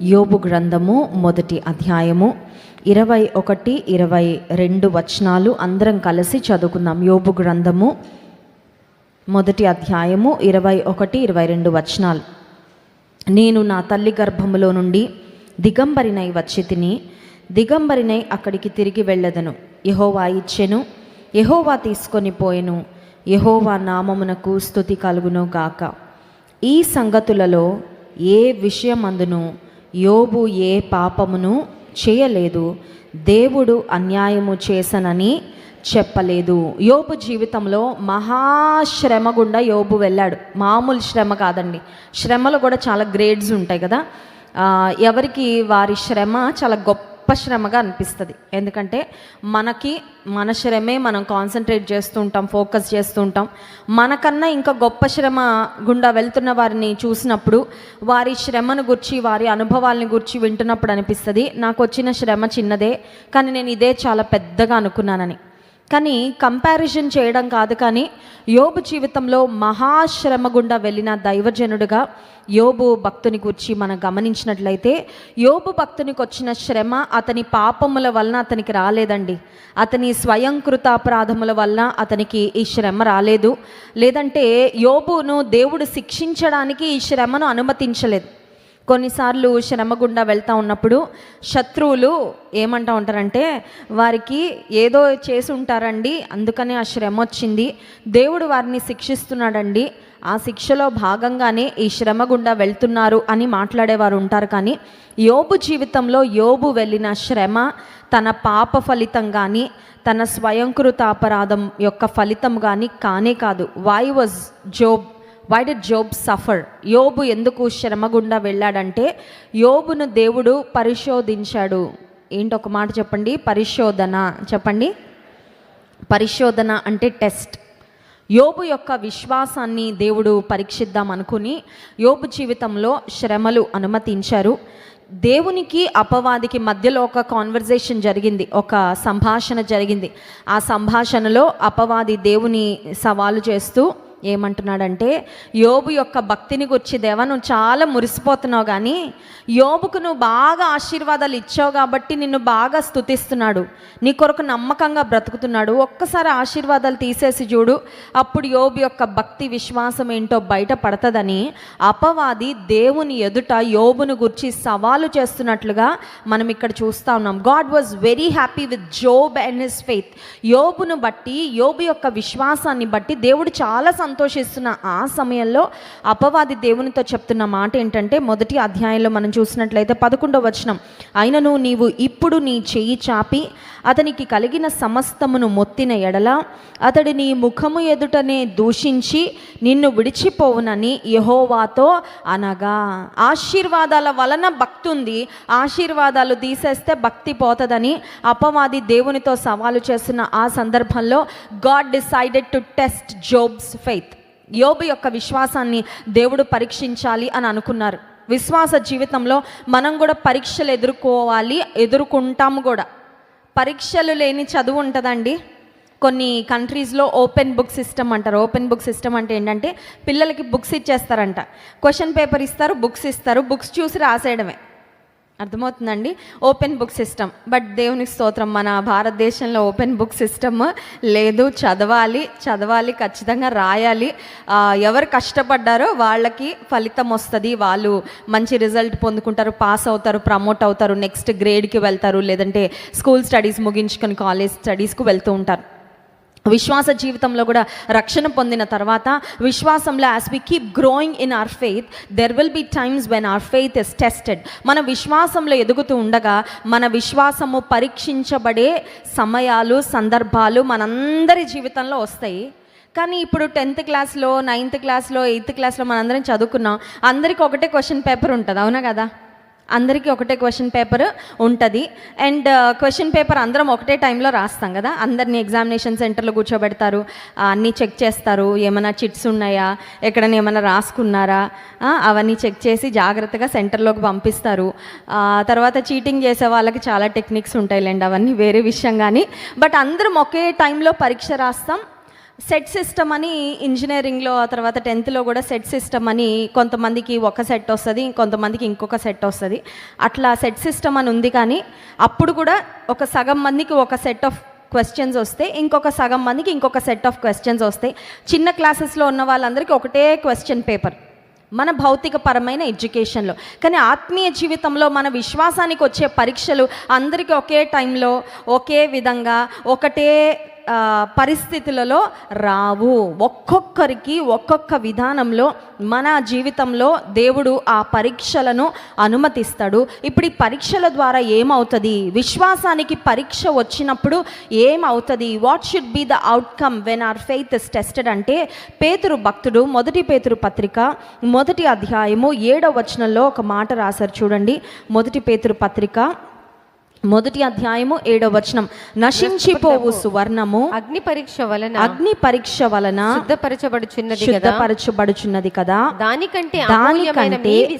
యోబు గ్రంథము మొదటి అధ్యాయము 21, 22 వచనాలు అందరం కలిసి చదువుకుందాం. యోబు గ్రంథము మొదటి అధ్యాయము 21, 22 వచనాలు. నేను నా తల్లి గర్భములో నుండి దిగంబరినై వచ్చి తిని దిగంబరినై అక్కడికి తిరిగి వెళ్ళదను. యెహోవా ఇచ్చెను, యెహోవా తీసుకొని పోయెను, యెహోవా నామమునకు స్తుతి కలుగును గాక. ఈ సంగతులలో ఏ విషయమందును యోబు ఏ పాపమును చేయలేదు, దేవుడు అన్యాయము చేసనని చెప్పలేదు. యోబు జీవితంలో మహాశ్రమ గుండా యోబు వెళ్ళాడు. మామూలు శ్రమ కాదండి. శ్రమలో కూడా చాలా గ్రేడ్స్ ఉంటాయి కదా. ఎవరికి వారి శ్రమ చాలా గొప్ప శ్రమగా అనిపిస్తుంది. ఎందుకంటే మన శ్రమే మనం కాన్సన్ట్రేట్ చేస్తూ ఉంటాం, ఫోకస్ చేస్తూ ఉంటాం. మనకన్నా ఇంకా గొప్ప శ్రమ గుండా వెళ్తున్న వారిని చూసినప్పుడు వారి శ్రమను గురించి, వారి అనుభవాలని గురించి వింటున్నప్పుడు అనిపిస్తుంది, నాకు వచ్చిన శ్రమ చిన్నదే కానీ నేను ఇదే చాలా పెద్దగా అనుకున్నానని. కానీ కంపారిజన్ చేయడం కాదు, కానీ యోబు జీవితంలో మహాశ్రమ గుండా వెళ్ళిన దైవజనుడిగా యోబు భక్తుని గురించి మనం గమనించినట్లయితే, యోబు భక్తునికి వచ్చిన శ్రమ అతని పాపముల వలన అతనికి రాలేదండి. అతని స్వయంకృతాపరాధముల వలన అతనికి ఈ శ్రమ రాలేదు. లేదంటే యోబును దేవుడు శిక్షించడానికి ఈ శ్రమను అనుమతించలేదు. కొన్నిసార్లు శ్రమ గుండా వెళ్తూ ఉన్నప్పుడు శత్రువులు ఏమంటూ ఉంటారంటే, వారికి ఏదో చేసి ఉంటారండి, అందుకనే ఆ శ్రమ వచ్చింది, దేవుడు వారిని శిక్షిస్తున్నాడండి, ఆ శిక్షలో భాగంగానే ఈ శ్రమ గుండా వెళ్తున్నారు అని మాట్లాడేవారు ఉంటారు. కానీ యోబు జీవితంలో యోబు వెళ్ళిన శ్రమ తన పాప ఫలితం కానీ తన స్వయంకృత అపరాధం యొక్క ఫలితం కానీ కానే కాదు. Why did Job suffer? యోబు ఎందుకు శ్రమ గుండా వెళ్ళాడంటే, యోబును దేవుడు పరిశోధించాడు. ఏంటొక మాట చెప్పండి, పరిశోధన చెప్పండి. పరిశోధన అంటే టెస్ట్. యోబు యొక్క విశ్వాసాన్ని దేవుడు పరీక్షిద్దాం అనుకుని యోబు జీవితంలో శ్రమలు అనుమతించారు. దేవునికి అపవాదికి మధ్యలో ఒక కాన్వర్జేషన్ జరిగింది, ఒక సంభాషణ జరిగింది. ఆ సంభాషణలో అపవాది దేవుని సవాలు చేస్తూ ఏమంటున్నాడంటే, యోబు యొక్క భక్తిని గురించి, దేవా నువ్వు చాలా మురిసిపోతున్నావు, కానీ యోబుకు నువ్వు బాగా ఆశీర్వాదాలు ఇచ్చావు కాబట్టి నిన్ను బాగా స్తుతిస్తున్నాడు, నీ కొరకు నమ్మకంగా బ్రతుకుతున్నాడు, ఒక్కసారి ఆశీర్వాదాలు తీసేసి చూడు, అప్పుడు యోబు యొక్క భక్తి విశ్వాసం ఏంటో బయట పడుతుందని అపవాది దేవుని ఎదుట యోబును గురించి సవాలు చేస్తున్నట్లుగా మనం ఇక్కడ చూస్తూ ఉన్నాం. God was very happy with Job and his faith. యోబును బట్టి, యోబు యొక్క విశ్వాసాన్ని బట్టి దేవుడు చాలా సంతోషిస్తున్న ఆ సమయంలో అపవాది దేవునితో చెప్తున్న మాట ఏంటంటే, మొదటి అధ్యాయంలో మనం చూసినట్లయితే 11వ వచనం, అయినను నీవు ఇప్పుడు నీ చెయ్యి చాపి అతనికి కలిగిన సమస్తమును మొత్తిన ఎడల అతడు నీ ముఖము ఎదుటనే దూషించి నిన్ను విడిచిపోవునని యెహోవాతో అనగా. ఆశీర్వాదాల వలన భక్తి ఉంది, ఆశీర్వాదాలు తీసేస్తే భక్తి పోతుందని అపవాది దేవునితో సవాలు చేస్తున్న ఆ సందర్భంలో God decided to test Job's faith. యోబు యొక్క విశ్వాసాన్ని దేవుడు పరీక్షించాలి అని అనుకున్నారు. విశ్వాస జీవితంలో మనం కూడా పరీక్షలు ఎదుర్కొంటాము కూడా. పరీక్షలు లేని చదువు ఉంటుందండి. కొన్ని కంట్రీస్లో ఓపెన్ బుక్ సిస్టమ్ అంటారు. ఓపెన్ బుక్ సిస్టమ్ అంటే ఏంటంటే, పిల్లలకి బుక్స్ ఇచ్చేస్తారంట, క్వశ్చన్ పేపర్ ఇస్తారు, బుక్స్ చూసి రాసేయడమే. అర్థమవుతుందండి, ఓపెన్ బుక్ సిస్టమ్. బట్ దేవునికి స్తోత్రం, మన భారతదేశంలో ఓపెన్ బుక్ సిస్టమ్ లేదు. చదవాలి, ఖచ్చితంగా రాయాలి. ఎవరు కష్టపడ్డారో వాళ్ళకి ఫలితం వస్తుంది, వాళ్ళు మంచి రిజల్ట్ పొందుకుంటారు, పాస్ అవుతారు, ప్రమోట్ అవుతారు, నెక్స్ట్ గ్రేడ్కి వెళ్తారు, లేదంటే స్కూల్ స్టడీస్ ముగించుకొని కాలేజ్ స్టడీస్కు వెళ్తూ ఉంటారు. విశ్వాస జీవితంలో కూడా రక్షణ పొందిన తర్వాత విశ్వాసంలో as we keep growing in our faith, there will be times when our faith is tested. మన విశ్వాసంలో ఎదుగుతూ ఉండగా మన విశ్వాసము పరీక్షించబడే సమయాలు, సందర్భాలు మనందరి జీవితంలో వస్తాయి. కానీ ఇప్పుడు 10th క్లాస్లో, 9th క్లాస్లో, 8th క్లాస్లో మనందరం చదువుకున్నాం. అందరికీ ఒకటే క్వశ్చన్ పేపర్ ఉంటుంది, అవునా కదా? అందరికీ ఒకటే క్వశ్చన్ పేపర్ ఉంటుంది. అండ్ క్వశ్చన్ పేపర్ అందరం ఒకటే టైంలో రాస్తాం కదా. అందరినీ ఎగ్జామినేషన్ సెంటర్లో కూర్చోబెడతారు, అన్నీ చెక్ చేస్తారు, ఏమైనా చిట్స్ ఉన్నాయా, ఎక్కడైనా ఏమైనా రాసుకున్నారా, అవన్నీ చెక్ చేసి జాగ్రత్తగా సెంటర్లోకి పంపిస్తారు. తర్వాత చీటింగ్ చేసే వాళ్ళకి చాలా టెక్నిక్స్ ఉంటాయిలేండి, అవన్నీ వేరే విషయం. కానీ బట్ అందరం ఒకే టైంలో పరీక్ష రాస్తాం. సెట్ సిస్టమ్ అని ఇంజనీరింగ్లో, ఆ తర్వాత 10th కూడా సెట్ సిస్టమ్ అని కొంతమందికి ఒక సెట్ వస్తుంది, కొంతమందికి ఇంకొక సెట్ వస్తుంది. అట్లా సెట్ సిస్టమ్ అని ఉంది. కానీ అప్పుడు కూడా ఒక సగం మందికి ఒక సెట్ ఆఫ్ క్వశ్చన్స్ వస్తే, ఇంకొక సగం మందికి ఇంకొక సెట్ ఆఫ్ క్వశ్చన్స్ వస్తాయి. చిన్న క్లాసెస్లో ఉన్న వాళ్ళందరికీ ఒకటే క్వశ్చన్ పేపర్ మన భౌతికపరమైన ఎడ్యుకేషన్లో. కానీ ఆత్మీయ జీవితంలో మన విశ్వాసానికి వచ్చే పరీక్షలు అందరికీ ఒకే టైంలో, ఒకే విధంగా, ఒకటే పరిస్థితులలో రావు. ఒక్కొక్కరికి ఒక్కొక్క విధానంలో మన జీవితంలో దేవుడు ఆ పరీక్షలను అనుమతిస్తాడు. ఇప్పుడు ఈ పరీక్షల ద్వారా ఏమవుతుంది, విశ్వాసానికి పరీక్ష వచ్చినప్పుడు ఏమవుతుంది, what should be the outcome when our faith is tested అంటే, పేతురు భక్తుడు 1 పేతురు పత్రిక 1వ అధ్యాయము 7వ వచనంలో ఒక మాట రాశారు చూడండి. 1 పేతురు పత్రిక 1వ అధ్యాయము 7వ వచనం, నశించిపోవు సువర్ణము అగ్ని పరీక్ష వలన శుద్ధపరచబడుచున్నది కదా, దానికంటే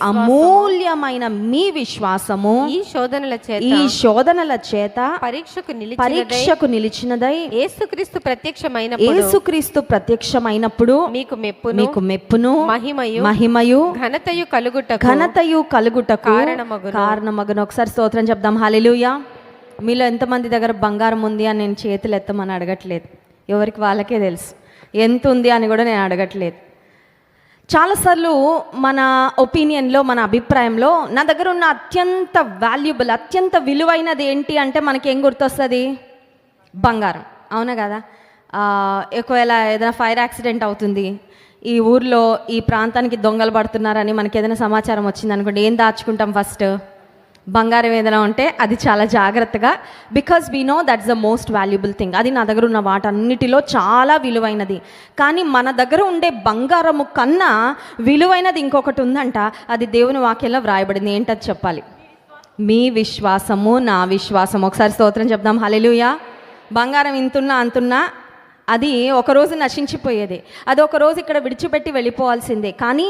అమూల్యమైన మీ విశ్వాసము ఈ శోధనల చేత పరీక్షకు నిలిచినదై యేసుక్రీస్తు ప్రత్యక్షమైనప్పుడు మీకు మెప్పును మహిమయు ఘనతయు కలుగుటకు కారణమగును. ఒకసారి స్తోత్రం చెప్దాం. హల్లెలూయా. మీలో ఎంతమంది దగ్గర బంగారం ఉంది అని నేను చేతులు ఎత్తమని అడగట్లేదు, ఎవరికి వాళ్ళకే తెలుసు. ఎంత ఉంది అని కూడా నేను అడగట్లేదు. చాలాసార్లు మన ఒపీనియన్లో, మన అభిప్రాయంలో నా దగ్గర ఉన్న అత్యంత వాల్యుబుల్, అత్యంత విలువైనది ఏంటి అంటే మనకేం గుర్తొస్తుంది? బంగారం. అవునా కదా? ఒకవేళ ఏదైనా ఫైర్ యాక్సిడెంట్ అవుతుంది, ఈ ఊర్లో ఈ ప్రాంతానికి దొంగలు పడుతున్నారని మనకి ఏదైనా సమాచారం వచ్చింది అనుకోండి, ఏం దాచుకుంటాం? ఫస్ట్ బంగారం ఏదైనా ఉంటే అది చాలా జాగ్రత్తగా, because we know that's the most valuable thing. అది నా దగ్గర ఉన్న వాటన్నిటిలో చాలా విలువైనది. కానీ మన దగ్గర ఉండే బంగారము కన్నా విలువైనది ఇంకొకటి ఉందంట. అది దేవుని వాక్యంలో వ్రాయబడింది. ఏంటది చెప్పాలి? మీ విశ్వాసము, నా విశ్వాసం. ఒకసారి స్తోత్రం చెప్దాం. హల్లెలూయా. బంగారం ఇంతున్నా అంతున్నా అది ఒకరోజు నశించిపోయేది, అది ఒకరోజు ఇక్కడ విడిచిపెట్టి వెళ్ళిపోవాల్సిందే. కానీ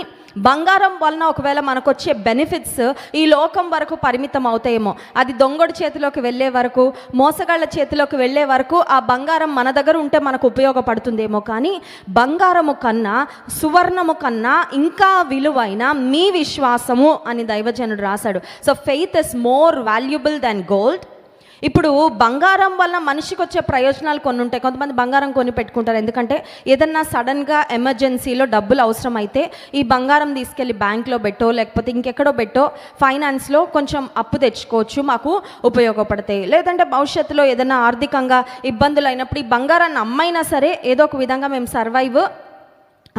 బంగారం వలన ఒకవేళ మనకు వచ్చే బెనిఫిట్స్ ఈ లోకం వరకు పరిమితం అవుతాయేమో. అది దొంగడి చేతిలోకి వెళ్ళే వరకు, మోసగాళ్ళ చేతిలోకి వెళ్ళే వరకు ఆ బంగారం మన దగ్గర ఉంటే మనకు ఉపయోగపడుతుందేమో. కానీ బంగారము కన్నా, సువర్ణము కన్నా ఇంకా విలువైన మీ విశ్వాసము అని దైవజనుడు రాశాడు. So faith is more valuable than gold. ఇప్పుడు బంగారం వల్ల మనిషికి వచ్చే ప్రయోజనాలు కొన్ని ఉంటాయి. కొంతమంది బంగారం కొని పెట్టుకుంటారు, ఎందుకంటే ఏదన్నా సడన్గా ఎమర్జెన్సీలో డబ్బులు అవసరం అయితే ఈ బంగారం తీసుకెళ్ళి బ్యాంక్లో పెట్టో, లేకపోతే ఇంకెక్కడో పెట్టో, ఫైనాన్స్లో కొంచెం అప్పు తెచ్చుకోవచ్చు, మాకు ఉపయోగపడతాయి. లేదంటే భవిష్యత్తులో ఏదైనా ఆర్థికంగా ఇబ్బందులు అయినప్పుడు ఈ బంగారాన్ని అమ్మైనా సరే ఏదో ఒక విధంగా మేము సర్వైవ్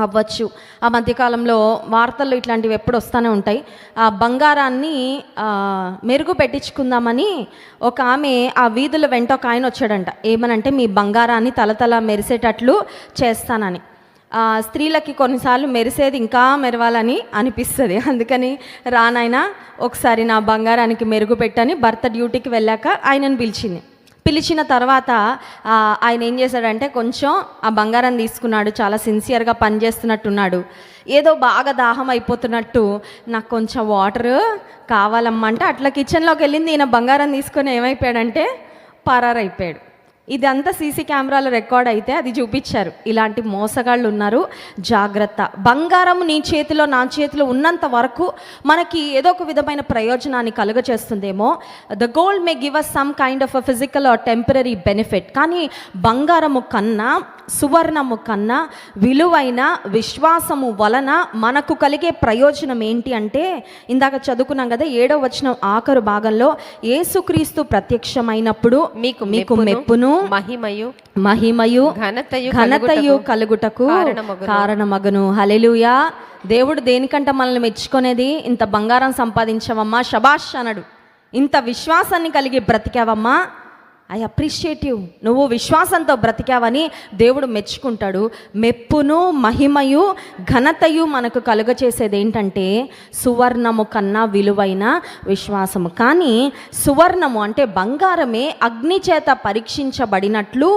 అవ్వచ్చు. ఆ మధ్యకాలంలో వార్తల్లో ఇట్లాంటివి ఎప్పుడు వస్తూనే ఉంటాయి. ఆ బంగారాన్ని మెరుగు పెట్టించుకుందామని ఒక ఆమె ఆ వీధుల వెంట ఒక ఆయన వచ్చాడంట. ఏమనంటే, మీ బంగారాన్ని తలతల మెరిసేటట్లు చేస్తానని. స్త్రీలకి కొన్నిసార్లు మెరిసేది ఇంకా మెరవాలని అనిపిస్తుంది. అందుకని రానాయన ఒకసారి నా బంగారానికి మెరుగు పెట్టని భర్త డ్యూటీకి వెళ్ళాక ఆయనను పిలిచిన తర్వాత ఆయన ఏం చేశాడంటే, కొంచెం ఆ బంగారం తీసుకున్నాడు. చాలా సిన్సియర్గా పనిచేస్తున్నట్టున్నాడు. ఏదో బాగా దాహం అయిపోతున్నట్టు, నాకు కొంచెం వాటర్ కావాలమ్మా అంటే అట్లా కిచెన్లోకి వెళ్ళింది. ఈయన బంగారం తీసుకొని ఏమైపోయాడంటే పరారైపోయాడు. ఇదంతా సీసీ కెమెరాలో రికార్డ్ అయితే అది చూపించారు. ఇలాంటి మోసగాళ్ళు ఉన్నారు, జాగ్రత్త. బంగారం నీ చేతిలో, నా చేతిలో ఉన్నంత వరకు మనకి ఏదో ఒక విధమైన ప్రయోజనాన్ని కలుగచేస్తుందేమో. The gold may give us some kind of a physical or temporary benefit. కానీ బంగారము కన్నా, సువర్ణము కన్నా విలువైన విశ్వాసము వలన మనకు కలిగే ప్రయోజనం ఏంటి అంటే, ఇందాక చదువుకున్నాం కదా 7వ వచనం ఆఖరు భాగంలో, యేసుక్రీస్తు ప్రత్యక్షమైనప్పుడు మీకు మెప్పును మహిమయు ఘనతయు కలుగుటకు కారణమగును. హల్లెలూయా. దేవుడు దేనికంట మనల్ని మెచ్చుకునేది? ఇంత బంగారం సంపాదించావమ్మా, శబాష్ అనడు. ఇంత విశ్వాసాన్ని కలిగి బ్రతికావమ్మా, ఐ అప్రిషియేట్ యూ, నువ్వు విశ్వాసంతో బ్రతికావని దేవుడు మెచ్చుకుంటాడు. మెప్పును మహిమయు ఘనతయు మనకు కలుగచేసేది ఏంటంటే సువర్ణము కన్నా విలువైన విశ్వాసము. కానీ సువర్ణము అంటే బంగారమే అగ్ని చేత పరీక్షించబడినట్లు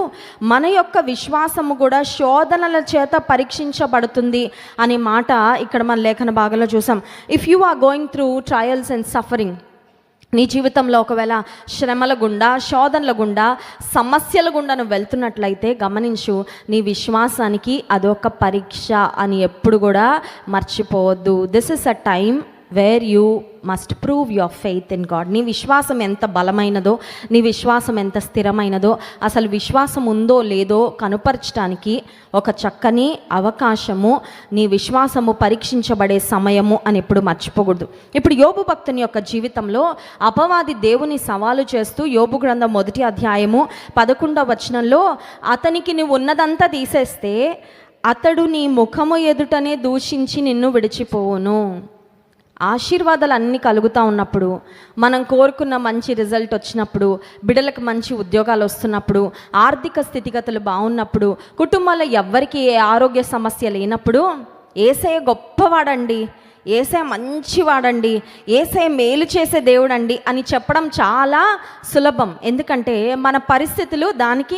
మన యొక్క విశ్వాసము కూడా శోధనల చేత పరీక్షించబడుతుంది అనే మాట ఇక్కడ మన లేఖన భాగంలో చూసాం. If you are going through trials and suffering, నీ జీవితంలో ఒకవేళ శ్రమల గుండా, శోధనల గుండా, సమస్యల గుండా నువ్వు వెళ్తున్నట్లయితే గమనించు, నీ విశ్వాసానికి అదొక పరీక్ష అని ఎప్పుడు కూడా మర్చిపోవద్దు. This is a time where you must prove your faith in God. నీ విశ్వాసం ఎంత బలమైనదో, నీ విశ్వాసం ఎంత స్థిరమైనదో, అసలు విశ్వాసం ఉందో లేదో కనుపరచడానికి ఒక చక్కని అవకాశము, నీ విశ్వాసము పరీక్షించబడే సమయము అని ఎప్పుడు మర్చిపోకూడదు. ఇప్పుడు యోబు భక్తుని యొక్క జీవితంలో అపవాది దేవుని సవాలు చేస్తూ యోబు గ్రంథం 1వ అధ్యాయము 11వ వచనంలో, అతనికి నువ్వు ఉన్నదంతా తీసేస్తే అతడు నీ ముఖము ఎదుటనే దూషించి నిన్ను విడిచిపోవును. ఆశీర్వాదాలు అన్నీ కలుగుతూ ఉన్నప్పుడు, మనం కోరుకున్న మంచి రిజల్ట్ వచ్చినప్పుడు, బిడ్డలకు మంచి ఉద్యోగాలు వస్తున్నప్పుడు, ఆర్థిక స్థితిగతులు బాగున్నప్పుడు, కుటుంబంలో ఎవ్వరికి ఏ ఆరోగ్య సమస్య లేనప్పుడు, యేసయ్య గొప్పవాడండి, యేసయ్య మంచివాడండి, యేసయ్య మేలు చేసే దేవుడండి అని చెప్పడం చాలా సులభం. ఎందుకంటే మన పరిస్థితులు దానికి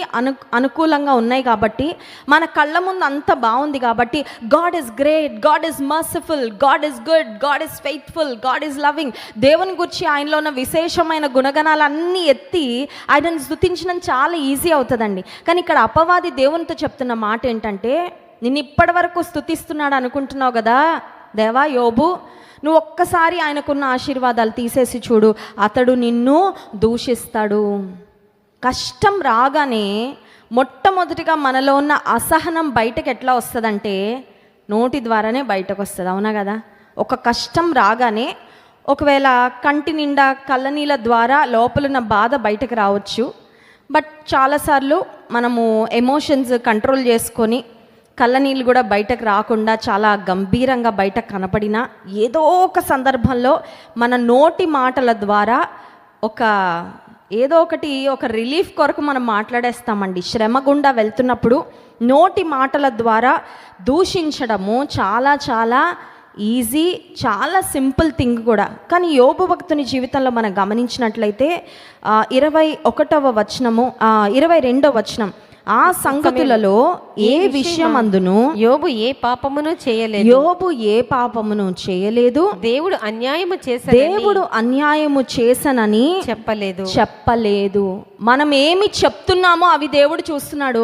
అనుకూలంగా ఉన్నాయి కాబట్టి, మన కళ్ళ ముందు అంత బాగుంది కాబట్టి, God is great, God is merciful, God is good, God is faithful, God is loving, దేవుని గురించి ఆయనలో ఉన్న విశేషమైన గుణగణాలన్నీ ఎత్తి ఆయనను స్తుతించడం చాలా ఈజీ అవుతుందండి. కానీ ఇక్కడ అపవాది దేవునితో చెప్తున్న మాట ఏంటంటే, నిన్ను ఇప్పటి వరకు స్తుతిస్తున్నాడు అనుకుంటున్నావు కదా దేవా యోబు, నువ్వు ఒక్కసారి ఆయనకున్న ఆశీర్వాదాలు తీసేసి చూడు, అతడు నిన్ను దూషిస్తాడు. కష్టం రాగానే మొట్టమొదటిగా మనలో ఉన్న అసహనం బయటకు ఎట్లా వస్తుందంటే నోటి ద్వారానే బయటకు వస్తుంది, అవునా కదా? ఒక కష్టం రాగానే ఒకవేళ కంటి నిండా కళ్ళనీళ్ళ ద్వారా లోపలున్న బాధ బయటకు రావచ్చు. బట్ చాలాసార్లు మనము ఎమోషన్స్ కంట్రోల్ చేసుకొని కళ్ళనీళ్ళు కూడా బయటకు రాకుండా చాలా గంభీరంగా బయటకు కనపడినా ఏదో ఒక సందర్భంలో మన నోటి మాటల ద్వారా ఏదో ఒక రిలీఫ్ కొరకు మనం మాట్లాడేస్తామండి. శ్రమ గుండా వెళ్తున్నప్పుడు నోటి మాటల ద్వారా దూషించడము చాలా చాలా ఈజీ, చాలా సింపుల్ థింగ్ కూడా. కానీ యోబు భక్తుని జీవితంలో మనం గమనించినట్లయితే 21వ వచనము 22వ వచనం, ఆ సంగతులలో ఏ విషయమందును యోబు ఏ పాపమును చేయలేదు, దేవుడు అన్యాయము చేసనని చెప్పలేదు. మనం ఏమి చెప్తున్నామో అవి దేవుడు చూస్తున్నాడు,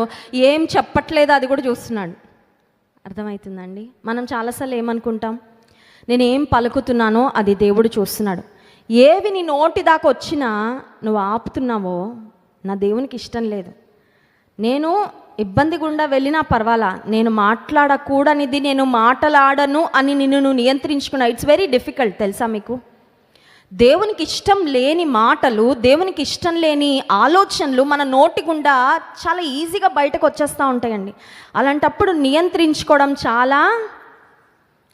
ఏం చెప్పట్లేదో అది కూడా చూస్తున్నాడు. అర్థమవుతుందండి? మనం చాలాసార్లు ఏమనుకుంటాం, నేనేం పలుకుతున్నానో అది దేవుడు చూస్తున్నాడు. ఏవి నీ నోటి దాకా వచ్చినా నువ్వు ఆపుతున్నావో నా దేవునికి ఇష్టం లేదు. నేను ఇబ్బంది గుండా వెళ్ళినా పర్వాలా, నేను మాట్లాడకూడనిది నేను మాట్లాడను అని నిన్ను నువ్వు నియంత్రించుకున్నా. ఇట్స్ వెరీ డిఫికల్ట్ తెలుసా మీకు? దేవునికి ఇష్టం లేని మాటలు, దేవునికి ఇష్టం లేని ఆలోచనలు మన నోటి గుండా చాలా ఈజీగా బయటకు వచ్చేస్తూ ఉంటాయండి. అలాంటప్పుడు నియంత్రించుకోవడం చాలా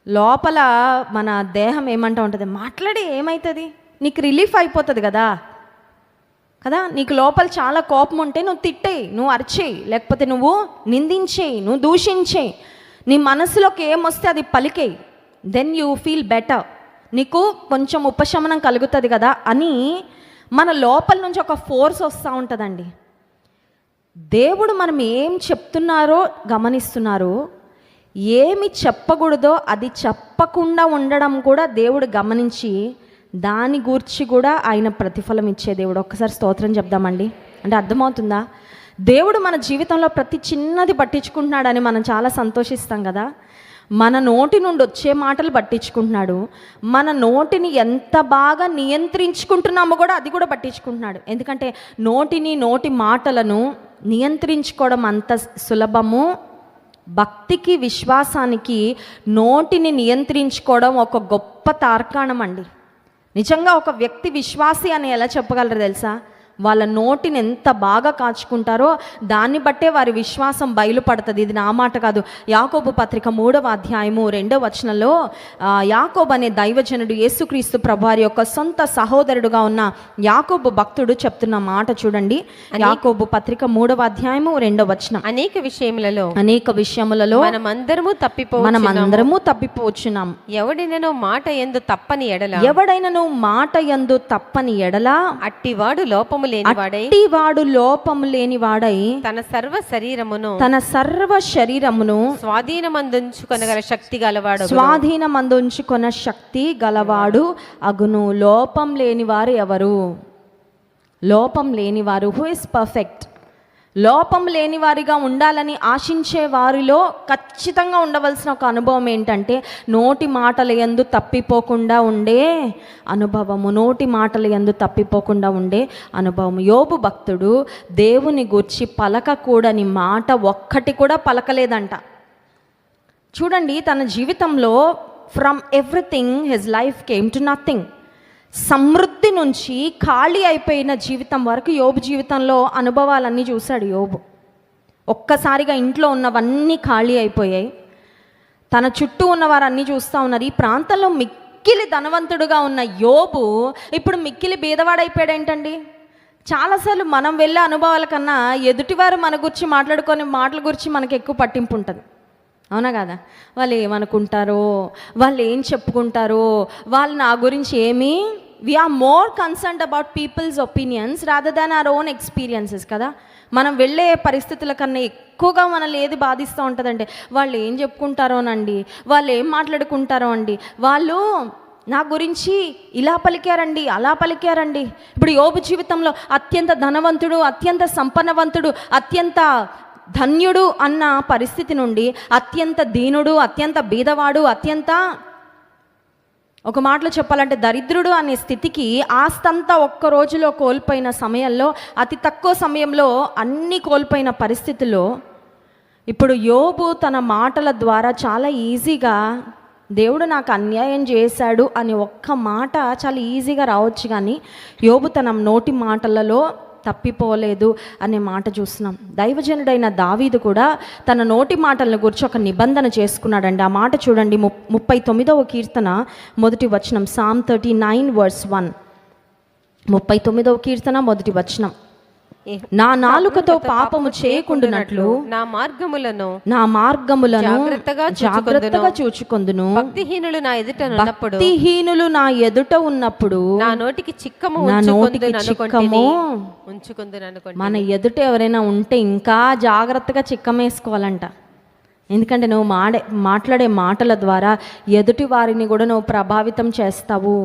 లోపల మన దేహం ఏమంటూ ఉంటుంది, మాట్లాడి ఏమవుతుంది, నీకు రిలీఫ్ అయిపోతుంది కదా. నీకు లోపల చాలా కోపం ఉంటే నువ్వు తిట్టేయి, నువ్వు అరిచేయి, లేకపోతే నువ్వు నిందించేయి, నువ్వు దూషించేయి, నీ మనసులోకి ఏమొస్తే అది పలికేయి, దెన్ యూ ఫీల్ బెటర్, నీకు కొంచెం ఉపశమనం కలుగుతుంది కదా అని మన లోపల నుంచి ఒక ఫోర్స్ వస్తూ ఉంటుందండి. దేవుడు మనం ఏం చెప్తున్నారో గమనిస్తున్నారు, ఏమి చెప్పకూడదో అది చెప్పకుండా ఉండడం కూడా దేవుడు గమనించి దాని గూర్చి కూడా ఆయన ప్రతిఫలం ఇచ్చే దేవుడు. ఒక్కసారి స్తోత్రం చెప్దామండి. అంటే అర్థమవుతుందా? దేవుడు మన జీవితంలో ప్రతి చిన్నది పట్టించుకుంటున్నాడని మనం చాలా సంతోషిస్తాం కదా. మన నోటి నుండి వచ్చే మాటలు పట్టించుకుంటున్నాడు, మన నోటిని ఎంత బాగా నియంత్రించుకుంటున్నామో కూడా అది కూడా పట్టించుకుంటున్నాడు. ఎందుకంటే నోటి మాటలను నియంత్రించుకోవడం అంత సులభము, భక్తికి విశ్వాసానికి నోటిని నియంత్రించుకోవడం ఒక గొప్ప తార్కాణం అండి. నిజంగా ఒక వ్యక్తి విశ్వాసి అని ఎలా చెప్పగలరు తెలుసా? వాళ్ళ నోటిని ఎంత బాగా కాచుకుంటారో దాన్ని బట్టే వారి విశ్వాసం బయలుపడుతుంది. ఇది నా మాట కాదు. యాకోబు పత్రిక 3వ అధ్యాయము 2వ వచనంలో యాకోబు అనే దైవజనుడు యేసుక్రీస్తు ప్రభువారి యొక్క సొంత సహోదరుడుగా ఉన్న యాకోబు భక్తుడు చెప్తున్న మాట చూడండి. యాకోబు పత్రిక 3వ అధ్యాయము 2వ వచనం, అనేక విషయములలో మనమందరము తప్పిపోచున్నాం. ఎవడైనను మాట యందు తప్పని ఎడల అట్టివాడు లోపము లోపము లేనివాడై వాడు లోపము లేనివాడై తన సర్వ శరీరమును స్వాధీనమందుంచుకొనగల శక్తి గలవాడు స్వాధీనమందుంచుకొన శక్తి గలవాడు అగును. లోపం లేనివారు ఎవరు? లోపం లేనివారు. Who is perfect? లోపం లేని వారిగా ఉండాలని ఆశించే వారిలో ఖచ్చితంగా ఉండవలసిన ఒక అనుభవం ఏంటంటే నోటి మాటల యందు తప్పిపోకుండా ఉండే అనుభవము. నోటి మాటల యందు తప్పిపోకుండా ఉండే అనుభవం. యోబు భక్తుడు దేవుని గూర్చి పలకకూడని మాట ఒక్కటి కూడా పలకలేదంట. చూడండి, తన జీవితంలో from everything his life came to nothing. సమృద్ధి నుంచి ఖాళీ అయిపోయిన జీవితం వరకు యోబు జీవితంలో అనుభవాలన్నీ చూశాడు యోబు. ఒక్కసారిగా ఇంట్లో ఉన్నవన్నీ ఖాళీ అయిపోయాయి. తన చుట్టూ ఉన్నవారన్నీ చూస్తూ ఉన్నారు. ఈ ప్రాంతంలో మిక్కిలి ధనవంతుడుగా ఉన్న యోబు ఇప్పుడు మిక్కిలి బీదవాడైపోయాడు. ఏంటండి, చాలాసార్లు మనం వెళ్ళే అనుభవాల కన్నా ఎదుటివారు మన గురించి మాట్లాడుకొని మాటల గురించి మనకు ఎక్కువ పట్టింపు ఉంటుంది. అవునా కదా? వాళ్ళు ఏమనుకుంటారో, వాళ్ళు ఏం చెప్పుకుంటారో, వాళ్ళు నా గురించి ఏమీ we are more concerned about people's opinions rather than our own experiences కదా. మనం వెళ్ళే పరిస్థితుల కన్నా ఎక్కువగా మనల్ని ఏది బాధిస్తూ ఉంటుందంటే వాళ్ళు ఏం చెప్పుకుంటారోనండి, వాళ్ళు ఏం మాట్లాడుకుంటారో అండి, వాళ్ళు నా గురించి ఇలా పలికారండి, అలా పలికారండి. ఇప్పుడు యోబు జీవితంలో అత్యంత ధనవంతుడు, అత్యంత సంపన్నవంతుడు, అత్యంత ధన్యుడు అన్న పరిస్థితి నుండి అత్యంత దీనుడు, అత్యంత బీదవాడు, అత్యంత ఒక మాటలో చెప్పాలంటే దరిద్రుడు అనే స్థితికి ఆస్తంతా ఒక్క రోజులో కోల్పోయిన సమయంలో, అతి తక్కువ సమయంలో అన్నీ కోల్పోయిన పరిస్థితుల్లో ఇప్పుడు యోబు తన మాటల ద్వారా చాలా ఈజీగా దేవుడు నాకు అన్యాయం చేశాడు అని ఒక్క మాట చాలా ఈజీగా రావచ్చు. కానీ యోబు తన నోటి మాటలలో తప్పిపోలేదు అనే మాట చూస్తున్నాం. దైవజనుడైన దావీదు కూడా తన నోటి మాటలను గురించి ఒక నిబంధన చేసుకున్నాడండి. ఆ మాట చూడండి, 39వ కీర్తన మొదటి వచనం. Psalm 39 verse 1. 39వ కీర్తన మొదటి వచనం. నా నాలుకతో పాపము చేయకుండునట్లు నా మార్గములను జాగ్రత్తగా చూచుకొందును. భక్తిహీనులు నా ఎదుట ఉన్నప్పుడు నా నోటికి చిక్కము ఉంచుకొందును. మన ఎదుట ఎవరైనా ఉంటే ఇంకా జాగ్రత్తగా చిక్కమేసుకోవాలంట. ఎందుకంటే నువ్వు మాట్లాడే మాటల ద్వారా ఎదుటి వారిని కూడా నువ్వు ప్రభావితం చేస్తావు.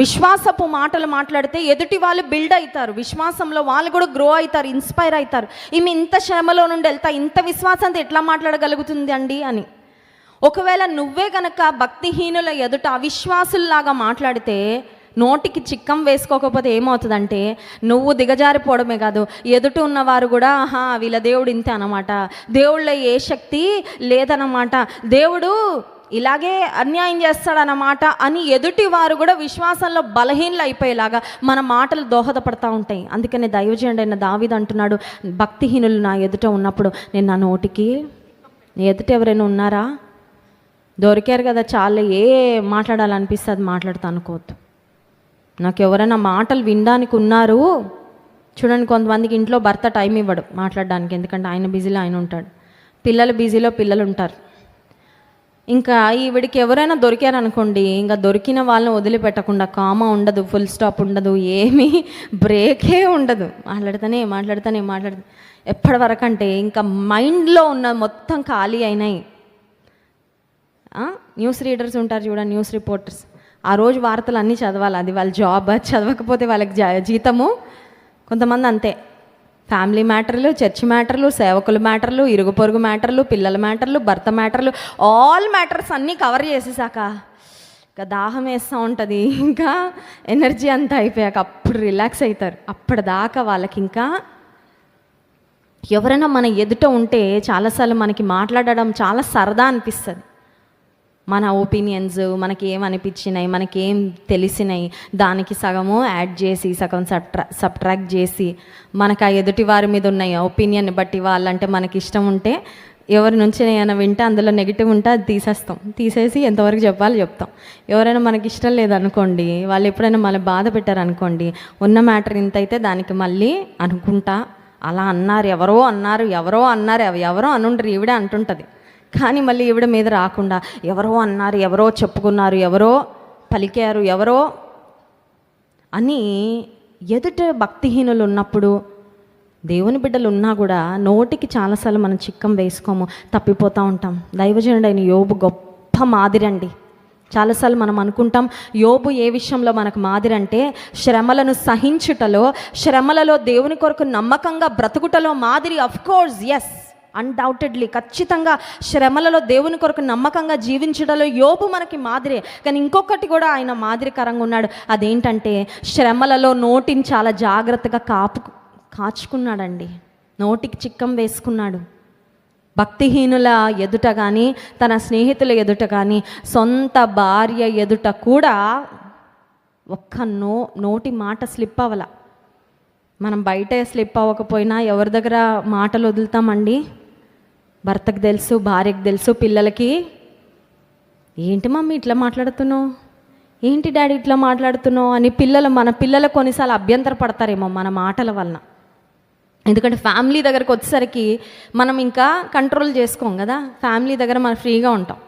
విశ్వాసపు మాటలు మాట్లాడితే ఎదుటి వాళ్ళు బిల్డ్ అవుతారు, విశ్వాసంలో వాళ్ళు కూడా గ్రో అవుతారు, ఇన్స్పైర్ అవుతారు. ఈమె ఇంత శ్రమలో నుండి వెళ్తా ఇంత విశ్వాసంతో ఎట్లా మాట్లాడగలుగుతుంది అండి అని. ఒకవేళ నువ్వే కనుక భక్తిహీనుల ఎదుట అవిశ్వాసుల్లాగా మాట్లాడితే, నోటికి చిక్కం వేసుకోకపోతే ఏమవుతుందంటే నువ్వు దిగజారిపోవడమే కాదు, ఎదుటి ఉన్నవారు కూడా వీళ్ళ దేవుడు ఇంతే అన్నమాట, దేవుళ్ళ ఏ శక్తి లేదన్నమాట, దేవుడు ఇలాగే అన్యాయం చేస్తాడన్నమాట అని ఎదుటి వారు కూడా విశ్వాసంలో బలహీనలు అయిపోయేలాగా మన మాటలు దోహదపడతా ఉంటాయి. అందుకనే దైవజనుడైన దావీదు అంటున్నాడు, భక్తిహీనులు నా ఎదుట ఉన్నప్పుడు నేను నా నోటికి, నీ ఎదుట ఎవరైనా ఉన్నారా? దొరికారు కదా చాలే, ఏ మాట్లాడాలనిపిస్తే అది మాట్లాడుతా అనుకోవద్దు. నాకు ఎవరైనా మాటలు వినడానికి ఉన్నారు. చూడండి, కొంతమందికి ఇంట్లో భర్త టైం ఇవ్వడు మాట్లాడడానికి, ఎందుకంటే ఆయన బిజీలో ఆయన ఉంటాడు, పిల్లలు బిజీలో పిల్లలు ఉంటారు. ఇంకా ఈవిడికి ఎవరైనా దొరికారనుకోండి, ఇంకా దొరికిన వాళ్ళని వదిలిపెట్టకుండా కామా ఉండదు, ఫుల్ స్టాప్ ఉండదు, ఏమీ బ్రేకే ఉండదు, మాట్లాడుతానే ఎప్పటి వరకు అంటే ఇంకా మైండ్లో ఉన్న మొత్తం ఖాళీ అయినాయి. న్యూస్ రీడర్స్ ఉంటారు చూడండి, న్యూస్ రిపోర్టర్స్, ఆ రోజు వార్తలు అన్నీ చదవాలి, అది వాళ్ళ జాబ్. చదవకపోతే వాళ్ళకి జీతము. కొంతమంది అంతే, ఫ్యామిలీ మ్యాటర్లు, చర్చ్ మ్యాటర్లు, సేవకుల మ్యాటర్లు, ఇరుగు పొరుగు మ్యాటర్లు, పిల్లల మ్యాటర్లు, భర్త మ్యాటర్లు, ఆల్ మ్యాటర్స్ అన్నీ కవర్ చేసేసాక ఇంకా దాహం వేస్తూ ఉంటుంది, ఇంకా ఎనర్జీ అంతా అయిపోయాక అప్పుడు రిలాక్స్ అవుతారు. అప్పటిదాకా వాళ్ళకి ఇంకా ఎవరైనా మన ఎదుట ఉంటే చాలాసార్లు మనకి మాట్లాడడం చాలా సరదా అనిపిస్తుంది. మన ఒపీనియన్స్ మనకి ఏమనిపించినాయి, మనకేం తెలిసినాయి, దానికి సగము యాడ్ చేసి సగం సబ్ట్రాక్ట్ చేసి మనకు ఆ ఎదుటి వారి మీద ఉన్న ఒపీనియన్ బట్టి వాళ్ళంటే మనకి ఇష్టం ఉంటే, ఎవరి నుంచి ఏమైనా వింటే అందులో నెగిటివ్ ఉంటే అది తీసేసి ఎంతవరకు చెప్పాలో చెప్తాం. ఎవరైనా మనకి ఇష్టం లేదనుకోండి, వాళ్ళు ఎప్పుడైనా మళ్ళీ బాధ పెట్టారనుకోండి, ఉన్న మ్యాటర్ ఇంత అయితే దానికి మళ్ళీ అనుకుంటా అలా అన్నారు, ఎవరో అనుండ్రు ఈవిడే అంటుంటుంది. కానీ మళ్ళీ ఈవిడ మీద రాకుండా ఎవరో అన్నారు, ఎవరో చెప్పుకున్నారు, ఎవరో పలికారు, ఎవరో అని ఎదుట భక్తిహీనులు ఉన్నప్పుడు, దేవుని బిడ్డలు ఉన్నా కూడా నోటికి చాలాసార్లు మనం చిక్కం వేసుకోము, తప్పిపోతూ ఉంటాం. దైవజనుడైన యోబు గొప్ప మాదిరి అండి. చాలాసార్లు మనం అనుకుంటాం యోబు ఏ విషయంలో మనకు మాదిరి అంటే శ్రమలను సహించుటలో, శ్రమలలో దేవుని కొరకు నమ్మకంగా బ్రతుకుటలో మాదిరి. అఫ్ కోర్స్, ఎస్, అన్డౌటెడ్లీ, ఖచ్చితంగా శ్రమలలో దేవుని కొరకు నమ్మకంగా జీవించడంలో యోబు మనకి మాదిరే. కానీ ఇంకొకటి కూడా ఆయన మాదిరికరంగా ఉన్నాడు. అదేంటంటే శ్రమలలో నోటిని చాలా జాగ్రత్తగా కాచుకున్నాడండి. నోటికి చిక్కం వేసుకున్నాడు. భక్తిహీనుల ఎదుట కానీ, తన స్నేహితుల ఎదుట కానీ, సొంత భార్య ఎదుట కూడా ఒక్క నోటి మాట స్లిప్ అవ్వాల. మనం బయట స్లిప్ అవ్వకపోయినా ఎవరి దగ్గర మాటలు వదులుతామండి? భర్తకు తెలుసు, భార్యకు తెలుసు, పిల్లలకి. ఏంటి మమ్మీ ఇట్లా మాట్లాడుతున్నావు, ఏంటి డాడీ ఇట్లా మాట్లాడుతున్నావు అని మన పిల్లలు కొన్నిసార్లు అభ్యంతర పడతారేమో మన మాటల వలన. ఎందుకంటే ఫ్యామిలీ దగ్గరకు వచ్చేసరికి మనం ఇంకా కంట్రోల్ చేసుకోం కదా, ఫ్యామిలీ దగ్గర మనం ఫ్రీగా ఉంటాం.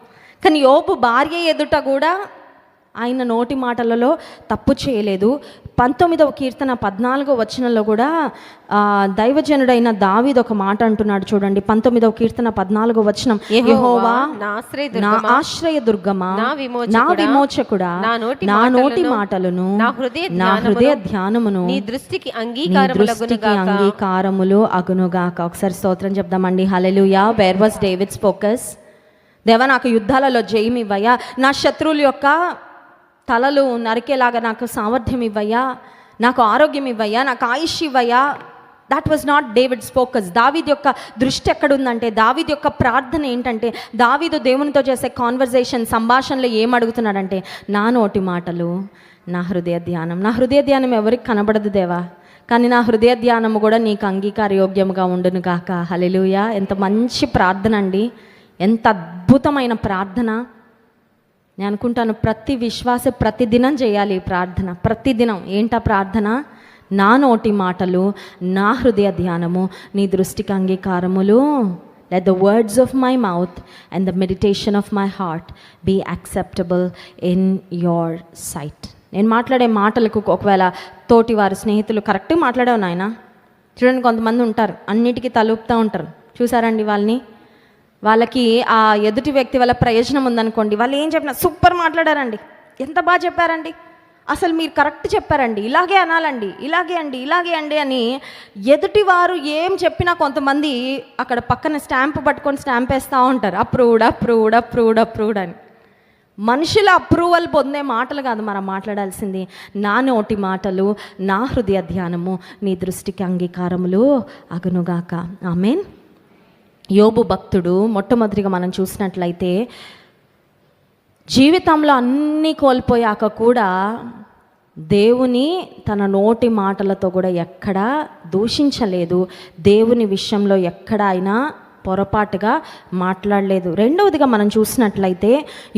కానీ యోబు భార్య ఎదుట కూడా ఆయన నోటి మాటలలో తప్పు చేయలేదు. 19వ కీర్తన 14వ వచనంలో కూడా దైవజనుడైన దావీదు ఒక మాట అంటున్నాడు చూడండి. 19వ కీర్తన 14వ వచనం, యెహోవా నా ఆశ్రయ దుర్గమా, నా విమోచకుడా, నా నోటి మాటలను, నా హృదయ ధ్యానమును నీ దృష్టికి అంగీకారములు అగునుగాక. ఒకసారి స్తోత్రం చెప్దామండి. హల్లెలూయా. Where was David's focus? దేవా, నాకు యుద్ధాలలో జయం ఇవ్వయ్యా, నా శత్రువుల యొక్క తలలు నరికేలాగా నాకు సామర్థ్యం ఇవ్వయ్యా, నాకు ఆరోగ్యం ఇవ్వయ్యా, నాకు ఆయుష్ ఇవ్వయ్యా. That was not David's focus. దావీదు యొక్క దృష్టి ఎక్కడుందంటే, దావీదు యొక్క ప్రార్థన ఏంటంటే, దావీదు దేవునితో చేసే కాన్వర్జేషన్, సంభాషణలో ఏమడుగుతున్నాడంటే, నా నోటి మాటలు, నా హృదయ ధ్యానం. నా హృదయ ధ్యానం ఎవరికి కనబడదు దేవా, కానీ నా హృదయ ధ్యానము కూడా నీకు అంగీకారయోగ్యముగా ఉండును గాక. హల్లెలూయా. ఎంత మంచి ప్రార్థన అండి, ఎంత అద్భుతమైన ప్రార్థన. నేను అనుకుంటాను ప్రతి విశ్వాస ప్రతిదినం చేయాలి ఈ ప్రార్థన. ప్రతిదినం ఏంటా ప్రార్థన? నా నోటి మాటలు, నా హృదయ ధ్యానము నీ దృష్టికి అంగీకారములు. Let the words of my mouth and the meditation of my heart be acceptable in your sight. నేను మాట్లాడే మాటలకు ఒకవేళ తోటి వారి స్నేహితులు కరెక్ట్గా మాట్లాడావు నాయన. చూడండి, కొంతమంది ఉంటారు అన్నిటికీ తలుపుతూ ఉంటారు. చూసారండి వాళ్ళకి ఆ ఎదుటి వ్యక్తి వల్ల ప్రయోజనం ఉందనుకోండి, వాళ్ళు ఏం చెప్పినా సూపర్ మాట్లాడారండి, ఎంత బాగా చెప్పారండి, అసలు మీరు కరెక్ట్ చెప్పారండి, ఇలాగే అనాలండి, ఇలాగే అండి అని ఎదుటివారు ఏం చెప్పినా కొంతమంది అక్కడ పక్కన స్టాంప్ పట్టుకొని స్టాంప్ వేస్తూ ఉంటారు. అప్రూవ్డ్ అని. మనుషుల అప్రూవల్ పొందే మాటలు కాదు మనం మాట్లాడాల్సింది. నా నోటి మాటలు, నా హృదయ ధ్యానము నీ దృష్టికి అంగీకారములు అగునుగాక. ఆమేన్. యోబు భక్తుడు మొట్టమొదటిగా మనం చూసినట్లయితే జీవితంలో అన్నీ కోల్పోయాక కూడా దేవుని తన నోటి మాటలతో కూడా ఎక్కడా దూషించలేదు. దేవుని విషయంలో ఎక్కడ ఆయన పొరపాటుగా మాట్లాడలేదు. రెండవదిగా మనం చూసినట్లయితే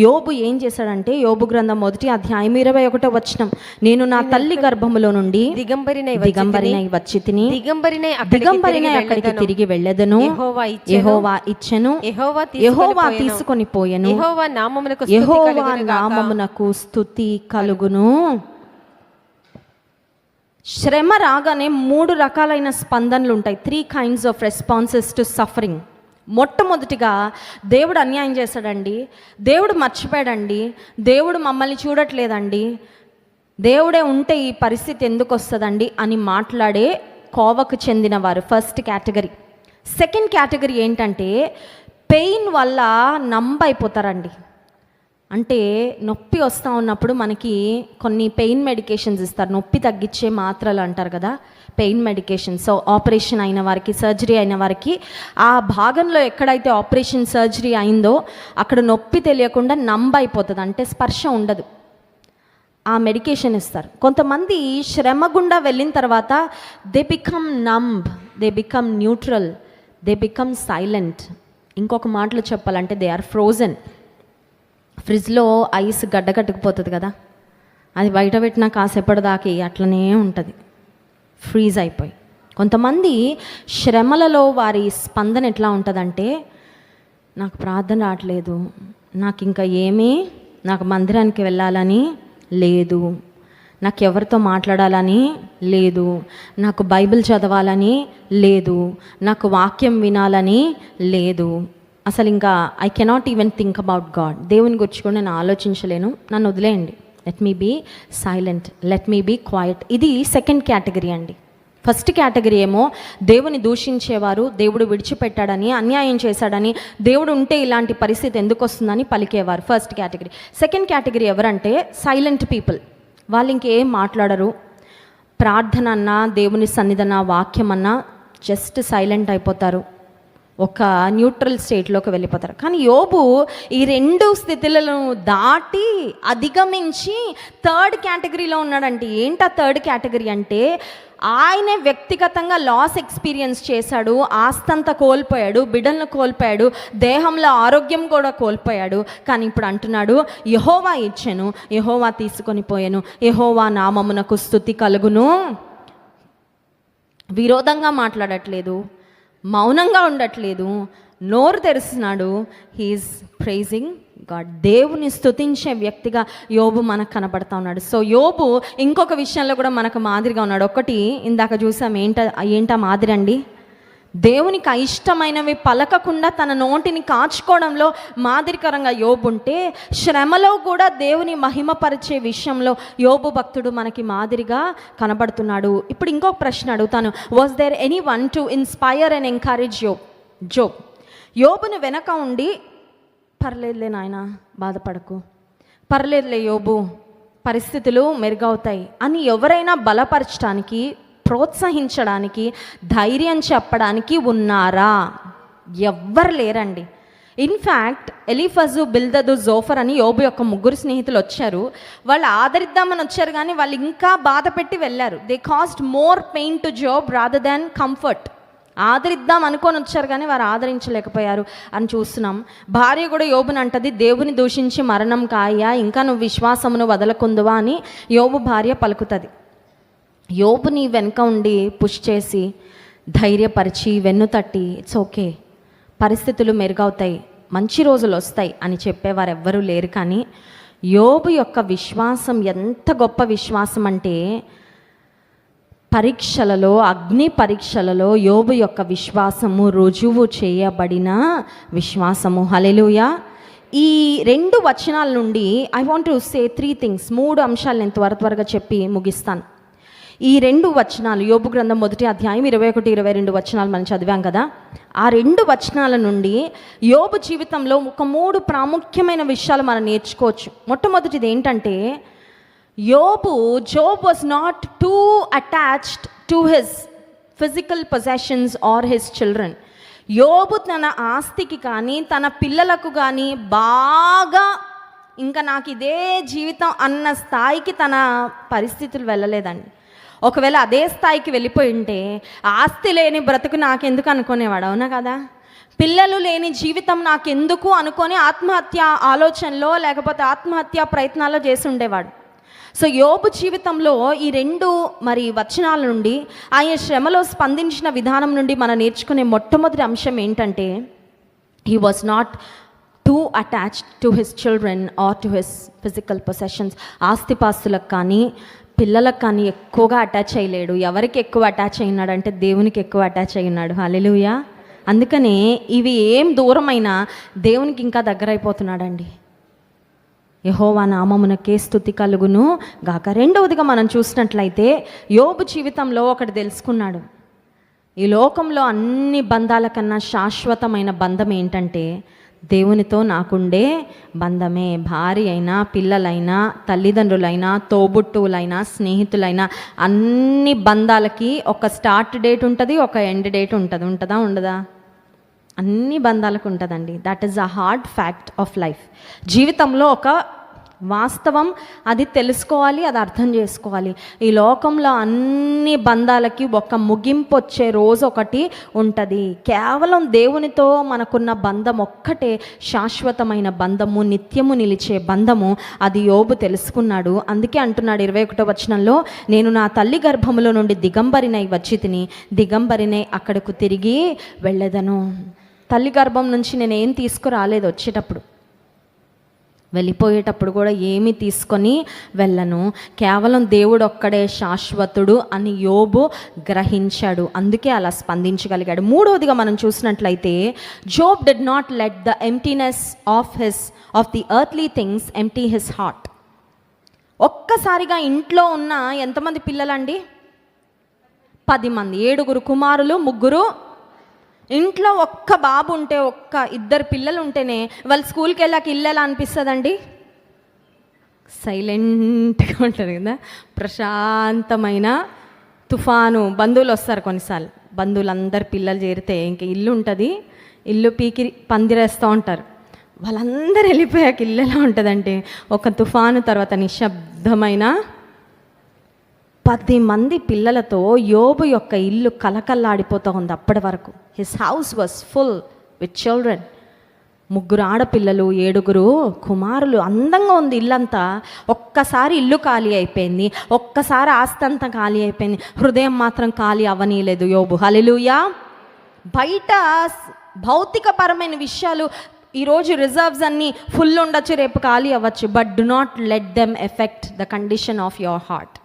యోబు ఏం చేశాడంటే, యోబు గ్రంథం 1వ అధ్యాయం 21వ వచనం, నేను నా తల్లి గర్భములో నుండి దిగంబరినై వచ్చి తిని దిగంబరినై అక్కడికి తిరిగి వెళ్ళెదను. యెహోవా ఇచ్చెను, యెహోవా తీసుకొని పోయెను, యెహోవా నామమునకు స్తుతి కలుగును. శ్రమ రాగానే 3 రకాలైన స్పందనలు ఉంటాయి. 3 kinds of responses to suffering. మొట్టమొదటిగా దేవుడు అన్యాయం చేశాడండి, దేవుడు మర్చిపోయాడండి, దేవుడు మమ్మల్ని చూడట్లేదండి, దేవుడే ఉంటే ఈ పరిస్థితి ఎందుకు వస్తుందండి అని మాట్లాడే కోవకు చెందినవారు ఫస్ట్ కేటగిరీ. సెకండ్ కేటగిరీ ఏంటంటే పెయిన్ వల్ల నంబ్ అయిపోతారండి. అంటే నొప్పి వస్తూ ఉన్నప్పుడు మనకి కొన్ని పెయిన్ మెడికేషన్స్ ఇస్తారు, నొప్పి తగ్గించే మాత్రలు అంటారు కదా, పెయిన్ మెడికేషన్స్. సో ఆపరేషన్ అయిన వారికి, సర్జరీ అయిన వారికి ఆ భాగంలో ఎక్కడైతే ఆపరేషన్ సర్జరీ అయిందో అక్కడ నొప్పి తెలియకుండా నంబ్ అయిపోతుంది, అంటే స్పర్శ ఉండదు. ఆ మెడికేషన్ ఇస్తారు. కొంతమంది శ్రమ గుండా వెళ్ళిన తర్వాత they become numb, they become neutral, they become silent. ఇంకొక మాటలో చెప్పాలంటే దే ఆర్ ఫ్రోజన్. ఫ్రిడ్జ్లో ఐస్ గడ్డకట్టుకుపోతుంది కదా, అది బయట పెట్టినా కాసేపటిదాకి అట్లనే ఉంటుంది, ఫ్రీజ్ అయిపోయి. కొంతమంది శ్రమలలో వారి స్పందన ఎట్లా ఉంటుందంటే, నాకు ప్రార్థన రావట్లేదు, నాకు ఇంకా నాకు మందిరానికి వెళ్ళాలని లేదు, నాకు ఎవరితో మాట్లాడాలని లేదు, నాకు బైబిల్ చదవాలని లేదు, నాకు వాక్యం వినాలని లేదు, అసలు ఇంకా I cannot even think about God. దేవుని గురించి కూడా నేను ఆలోచించలేను, నన్ను వదిలేయండి, let me be silent, let me be quiet. ఇది సెకండ్ కేటగిరీ అండి. ఫస్ట్ కేటగిరీ ఏమో దేవుని దూషించేవారు, దేవుడు విడిచిపెట్టాడని, అన్యాయం చేశాడని, దేవుడు ఉంటే ఇలాంటి పరిస్థితి ఎందుకు వస్తుందని పలికేవారు, ఫస్ట్ కేటగిరీ. సెకండ్ కేటగిరీ ఎవరంటే సైలెంట్ పీపుల్. వాళ్ళు ఇంకేం మాట్లాడరు, ప్రార్థన అన్నా, దేవుని సన్నిధన, వాక్యం అన్నా జస్ట్ సైలెంట్ అయిపోతారు, ఒక న్యూట్రల్ స్టేట్లోకి వెళ్ళిపోతారు. కానీ యోబు ఈ రెండు స్థితులను దాటి అధిగమించి థర్డ్ కేటగిరీలో ఉన్నాడంటే. ఏంటి ఆ థర్డ్ కేటగిరీ అంటే, ఆయనే వ్యక్తిగతంగా లాస్ ఎక్స్పీరియన్స్ చేశాడు, ఆస్తంతా కోల్పోయాడు, బిడ్డలను కోల్పోయాడు, దేహంలో ఆరోగ్యం కూడా కోల్పోయాడు. కానీ ఇప్పుడు అంటున్నాడు, యెహోవా ఇచ్చెను, యెహోవా తీసుకొని పోయాను, యెహోవా నామమునకు స్తుతి కలుగును. విరోధంగా మాట్లాడట్లేదు, మౌనంగా ఉండట్లేదు, నోరు తెరుస్తున్నాడు. He's pricing God. దేవుని స్తుతించే వ్యక్తిగా యోబు మనకు కనబడతా ఉన్నాడు. సో యోబు ఇంకొక విషయంలో కూడా మనకు మాదిరిగా ఉన్నాడు. ఒకటి ఇందాక చూసాం, ఏంటా మాదిరి అండి, దేవునికి అయిష్టమైనవి పలకకుండా తన నోటిని కాచుకోవడంలో మాదిరికరంగా యోబు ఉంటే, శ్రమలో కూడా దేవుని మహిమపరిచే విషయంలో యోబు భక్తుడు మనకి మాదిరిగా కనబడుతున్నాడు. ఇప్పుడు ఇంకొక ప్రశ్న అడుగుతాను, was there anyone to inspire and encourage Job? యోబును వెనక ఉండి, పర్లేదులే నాయన, బాధపడకు, పర్లేదులే యోబు, పరిస్థితులు మెరుగవుతాయి అని ఎవరైనా బలపరచడానికి, ప్రోత్సహించడానికి, ధైర్యం చెప్పడానికి ఉన్నారా? ఎవ్వరు లేరండి. ఇన్ఫ్యాక్ట్ ఎలీఫజు, బిల్దదు, జోఫర్ అని యోబు యొక్క ముగ్గురు స్నేహితులు వచ్చారు. వాళ్ళు ఆదరిద్దామని వచ్చారు, కానీ వాళ్ళు ఇంకా బాధ పెట్టి వెళ్ళారు. They caused more pain to Job rather than comfort. ఆదరిద్దాం అనుకొని వచ్చారు, కానీ వారు ఆదరించలేకపోయారు అని చూస్తున్నాం. భార్య కూడా యోబుని అంటది, దేవుని దూషించి మరణం కాయ, ఇంకా నువ్వు విశ్వాసమును వదలకుందువా అని యోబు భార్య పలుకుతుంది. యోబుని వెనక ఉండి పుష్ చేసి, ధైర్యపరిచి, వెన్ను తట్టి, ఇట్స్ ఓకే, పరిస్థితులు మెరుగవుతాయి, మంచి రోజులు వస్తాయి అని చెప్పేవారు ఎవ్వరూ లేరు. కానీ యోబు యొక్క విశ్వాసం ఎంత గొప్ప విశ్వాసం అంటే, పరీక్షలలో, అగ్ని పరీక్షలలో యోబు యొక్క విశ్వాసము రుజువు చేయబడిన విశ్వాసము. హల్లెలూయా. ఈ రెండు వచనాల నుండి I want to say 3 things. 3 అంశాలు నేను త్వరగా చెప్పి ముగిస్తాను. ఈ 2 వచనాలు, యోబు గ్రంథం 1వ అధ్యాయం 21, 22 వచనాలు మనం చదివాం కదా. ఆ 2 వచనాల నుండి యోబు జీవితంలో ఒక 3 ప్రాముఖ్యమైన విషయాలు మనం నేర్చుకోవచ్చు. మొట్టమొదటిది ఏంటంటే, Job was not too attached to his physical possessions or his children. యోబు తన ఆస్తికి కానీ, తన పిల్లలకు కానీ బాగా ఇంకా నాకు ఇదే జీవితం అన్న స్థాయికి తన పరిస్థితులు వెళ్ళలేదండి. ఒకవేళ అదే స్థాయికి వెళ్ళిపోయి ఉంటే, ఆస్తి లేని బ్రతుకు నాకెందుకు అనుకునేవాడు, అవునా కదా? పిల్లలు లేని జీవితం నాకెందుకు అనుకొని ఆత్మహత్య ఆలోచనలో, లేకపోతే ఆత్మహత్య ప్రయత్నాల్లో చేసి ఉండేవాడు. సో యోబు జీవితంలో ఈ 2 వచనాల నుండి, ఆయన శ్రమలో స్పందించిన విధానం నుండి మనం నేర్చుకునే మొట్టమొదటి అంశం ఏంటంటే, he was not too attached to his children or to his physical possessions. ఆస్తిపాస్తులకు కానీ, పిల్లలకు కానీ ఎక్కువగా అటాచ్ అయ్యలేడు. ఎవరికి ఎక్కువ అటాచ్ అయినాడంటే, దేవునికి ఎక్కువ అటాచ్ అయినాడు. హల్లెలూయా. అందుకనే ఇవి ఏం దూరమైనా దేవునికి ఇంకా దగ్గర అయిపోతున్నాడండి. యెహోవా నామమునకే స్తుతి కలుగును గాక. రెండవదిగా మనం చూసినట్లయితే, యోబు జీవితంలో ఒకటి తెలుసుకున్నాడు. ఈ లోకంలో అన్ని బంధాల కన్నా శాశ్వతమైన బంధం ఏంటంటే, దేవునితో నాకుండే బంధమే. భార్య అయినా, పిల్లలైనా, తల్లిదండ్రులైనా, తోబుట్టువులైనా, స్నేహితులైనా, అన్ని బంధాలకి ఒక స్టార్ట్ డేట్ ఉంటుంది, ఒక ఎండ్ డేట్ ఉంటుంది. ఉంటుందా, ఉండదా? అన్ని బంధాలకు ఉంటుందండి. That is a hard fact of life. జీవితంలో ఒక వాస్తవం, అది తెలుసుకోవాలి, అది అర్థం చేసుకోవాలి. ఈ లోకంలో అన్ని బంధాలకి ఒక ముగింపు వచ్చే రోజు ఒకటి ఉంటుంది. కేవలం దేవునితో మనకున్న బంధం ఒక్కటే శాశ్వతమైన బంధము, నిత్యము నిలిచే బంధము. అది యోబు తెలుసుకున్నాడు. అందుకే అంటున్నాడు 21వ వచనంలో, నేను నా తల్లి గర్భములో నుండి దిగంబరినై వచ్చి తిని, దిగంబరినై అక్కడకు తిరిగి వెళ్ళేదను. తల్లి గర్భం నుంచి నేను ఏం తీసుకురాలేదు వచ్చేటప్పుడు. వెళ్ళిపోయేటప్పుడు కూడా ఏమీ తీసుకొని వెళ్ళను, కేవలం దేవుడు ఒక్కడే శాశ్వతుడు అని యోబు గ్రహించాడు. అందుకే అలా స్పందించగలిగాడు. మూడవదిగా మనం చూసినట్లయితే Job did not let the emptiness of the earthly things empty his heart. ఒక్కసారిగా ఇంట్లో ఉన్న ఎంతమంది పిల్లలండి? 10 మంది, 7 కుమారులు, 3 ఇంట్లో ఒక్క బాబు ఉంటే, ఒక్క 2 పిల్లలు ఉంటేనే వాళ్ళు స్కూల్కి వెళ్ళాక ఇల్లు ఎలా అనిపిస్తుందండి? సైలెంట్గా ఉంటుంది కదా, ప్రశాంతమైన తుఫాను. బంధువులు వస్తారు కొన్నిసార్లు, బంధువులందరు పిల్లలు చేరితే ఇంక ఇల్లు ఉంటుంది, ఇల్లు పీకి పందిరేస్తూ ఉంటారు. వాళ్ళందరూ వెళ్ళిపోయాక ఇల్లు ఎలా ఉంటుందంటే ఒక తుఫాను తర్వాత నిశ్శబ్దమైన 10 మంది పిల్లలతో యోబు యొక్క ఇల్లు కలకల్లాడిపోతూ ఉంది. అప్పటి వరకు his house was full with children. 3 ఆడపిల్లలు, 7 కుమారులు, అందంగా ఉంది ఇల్లంతా. ఒక్కసారి ఇల్లు ఖాళీ అయిపోయింది, ఒక్కసారి ఆస్తి అంతా ఖాళీ అయిపోయింది, హృదయం మాత్రం ఖాళీ అవ్వనీయలేదు యోబు. హల్లెలూయా. బయట భౌతికపరమైన విషయాలు, ఈరోజు రిజర్వ్స్ అన్నీ ఫుల్ ఉండొచ్చు, రేపు ఖాళీ అవ్వచ్చు, but do not let them effect the condition of your heart.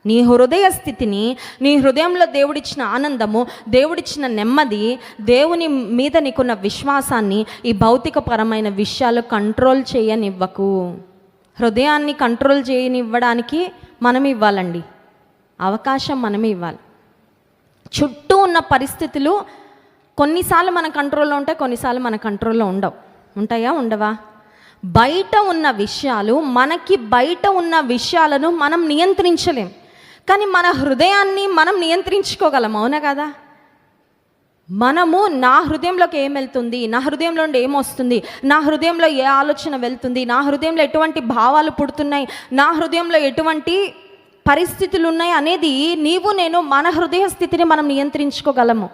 నీ హృదయ స్థితిని, నీ హృదయంలో దేవుడిచ్చిన ఆనందము, దేవుడిచ్చిన నెమ్మది, దేవుని మీద నీకున్న విశ్వాసాన్ని ఈ భౌతికపరమైన విషయాలు కంట్రోల్ చేయనివ్వకు. హృదయాన్ని కంట్రోల్ చేయనివ్వడానికి మనం ఇవ్వాలండి, అవకాశం మనమే ఇవ్వాలి. చుట్టూ ఉన్న పరిస్థితులు కొన్నిసార్లు మన కంట్రోల్లో ఉంటాయి, కొన్నిసార్లు మన కంట్రోల్లో ఉండవు. ఉంటాయా? ఉండవా? బయట ఉన్న విషయాలు, మనకి బయట ఉన్న విషయాలను మనం నియంత్రించలేం, కానీ మన హృదయాన్ని మనం నియంత్రించుకోగలం. అవునా కదా? మనము నా హృదయంలోకి ఏం వెళ్తుంది, నా హృదయంలో నుండి ఏమొస్తుంది, నా హృదయంలో ఏ ఆలోచన వెళ్తుంది, నా హృదయంలో ఎటువంటి భావాలు పుడుతున్నాయి, నా హృదయంలో ఎటువంటి పరిస్థితులు ఉన్నాయి అనేది నీవు నేను మన హృదయ స్థితిని మనం నియంత్రించుకోగలము.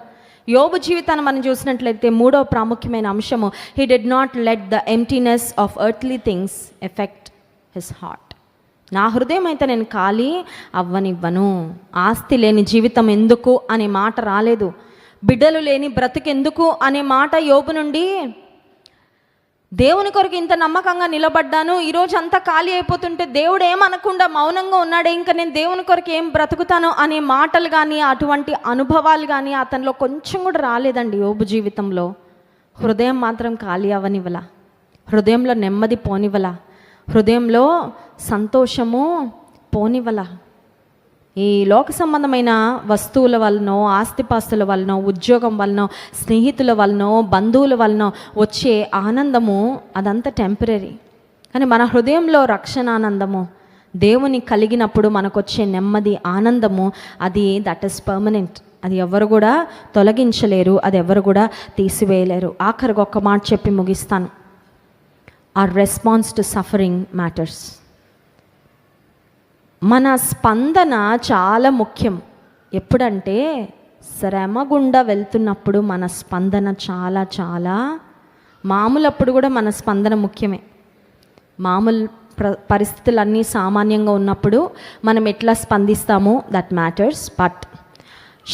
యోబు జీవితాన్ని మనం చూసినట్లయితే 3వ ప్రాముఖ్యమైన అంశము, he did not let the emptiness of earthly things effect his heart. నా హృదయం అయితే నేను ఖాళీ అవ్వనివ్వను. ఆస్తి లేని జీవితం ఎందుకు అనే మాట రాలేదు, బిడ్డలు లేని బ్రతుకెందుకు అనే మాట యోబు నుండి. దేవుని కొరకు ఇంత నమ్మకంగా నిలబడ్డాను, ఈరోజు అంతా ఖాళీ అయిపోతుంటే దేవుడు ఏమనకుండా మౌనంగా ఉన్నాడే, ఇంకా నేను దేవుని కొరకు ఏం బ్రతుకుతాను అనే మాటలు కానీ అటువంటి అనుభవాలు కానీ అతనిలో కొంచెం కూడా రాలేదండి యోబు జీవితంలో. హృదయం మాత్రం ఖాళీ అవ్వనివ్వలా, హృదయంలో నెమ్మది పోనివ్వలా, హృదయంలో సంతోషము పోనివ్వలా. ఈ లోక సంబంధమైన వస్తువుల వలనో, ఆస్తిపాస్తుల వలనో, ఉద్యోగం వలనో, స్నేహితుల వలనో, బంధువుల వలనో వచ్చే ఆనందము అదంతా టెంపరీ. కానీ మన హృదయంలో రక్షణ ఆనందము, దేవుని కలిగినప్పుడు మనకు వచ్చే నెమ్మది ఆనందము, అది దట్ ఈస్ పర్మనెంట్. అది ఎవరు కూడా తొలగించలేరు, అది ఎవరు కూడా తీసివేయలేరు. ఆఖరికి ఒక్క మాట చెప్పి ముగిస్తాను. our response to suffering matters. మన స్పందన చాలా ముఖ్యం. ఎప్పుడంటే శ్రమ గుండా వెళ్తున్నప్పుడు మన స్పందన చాలా చాలా, మామూలప్పుడు కూడా మన స్పందన ముఖ్యమే. మామూలు పరిస్థితులన్నీ సామాన్యంగా ఉన్నప్పుడు మనం ఎట్లా స్పందిస్తామో దట్ మ్యాటర్స్. బట్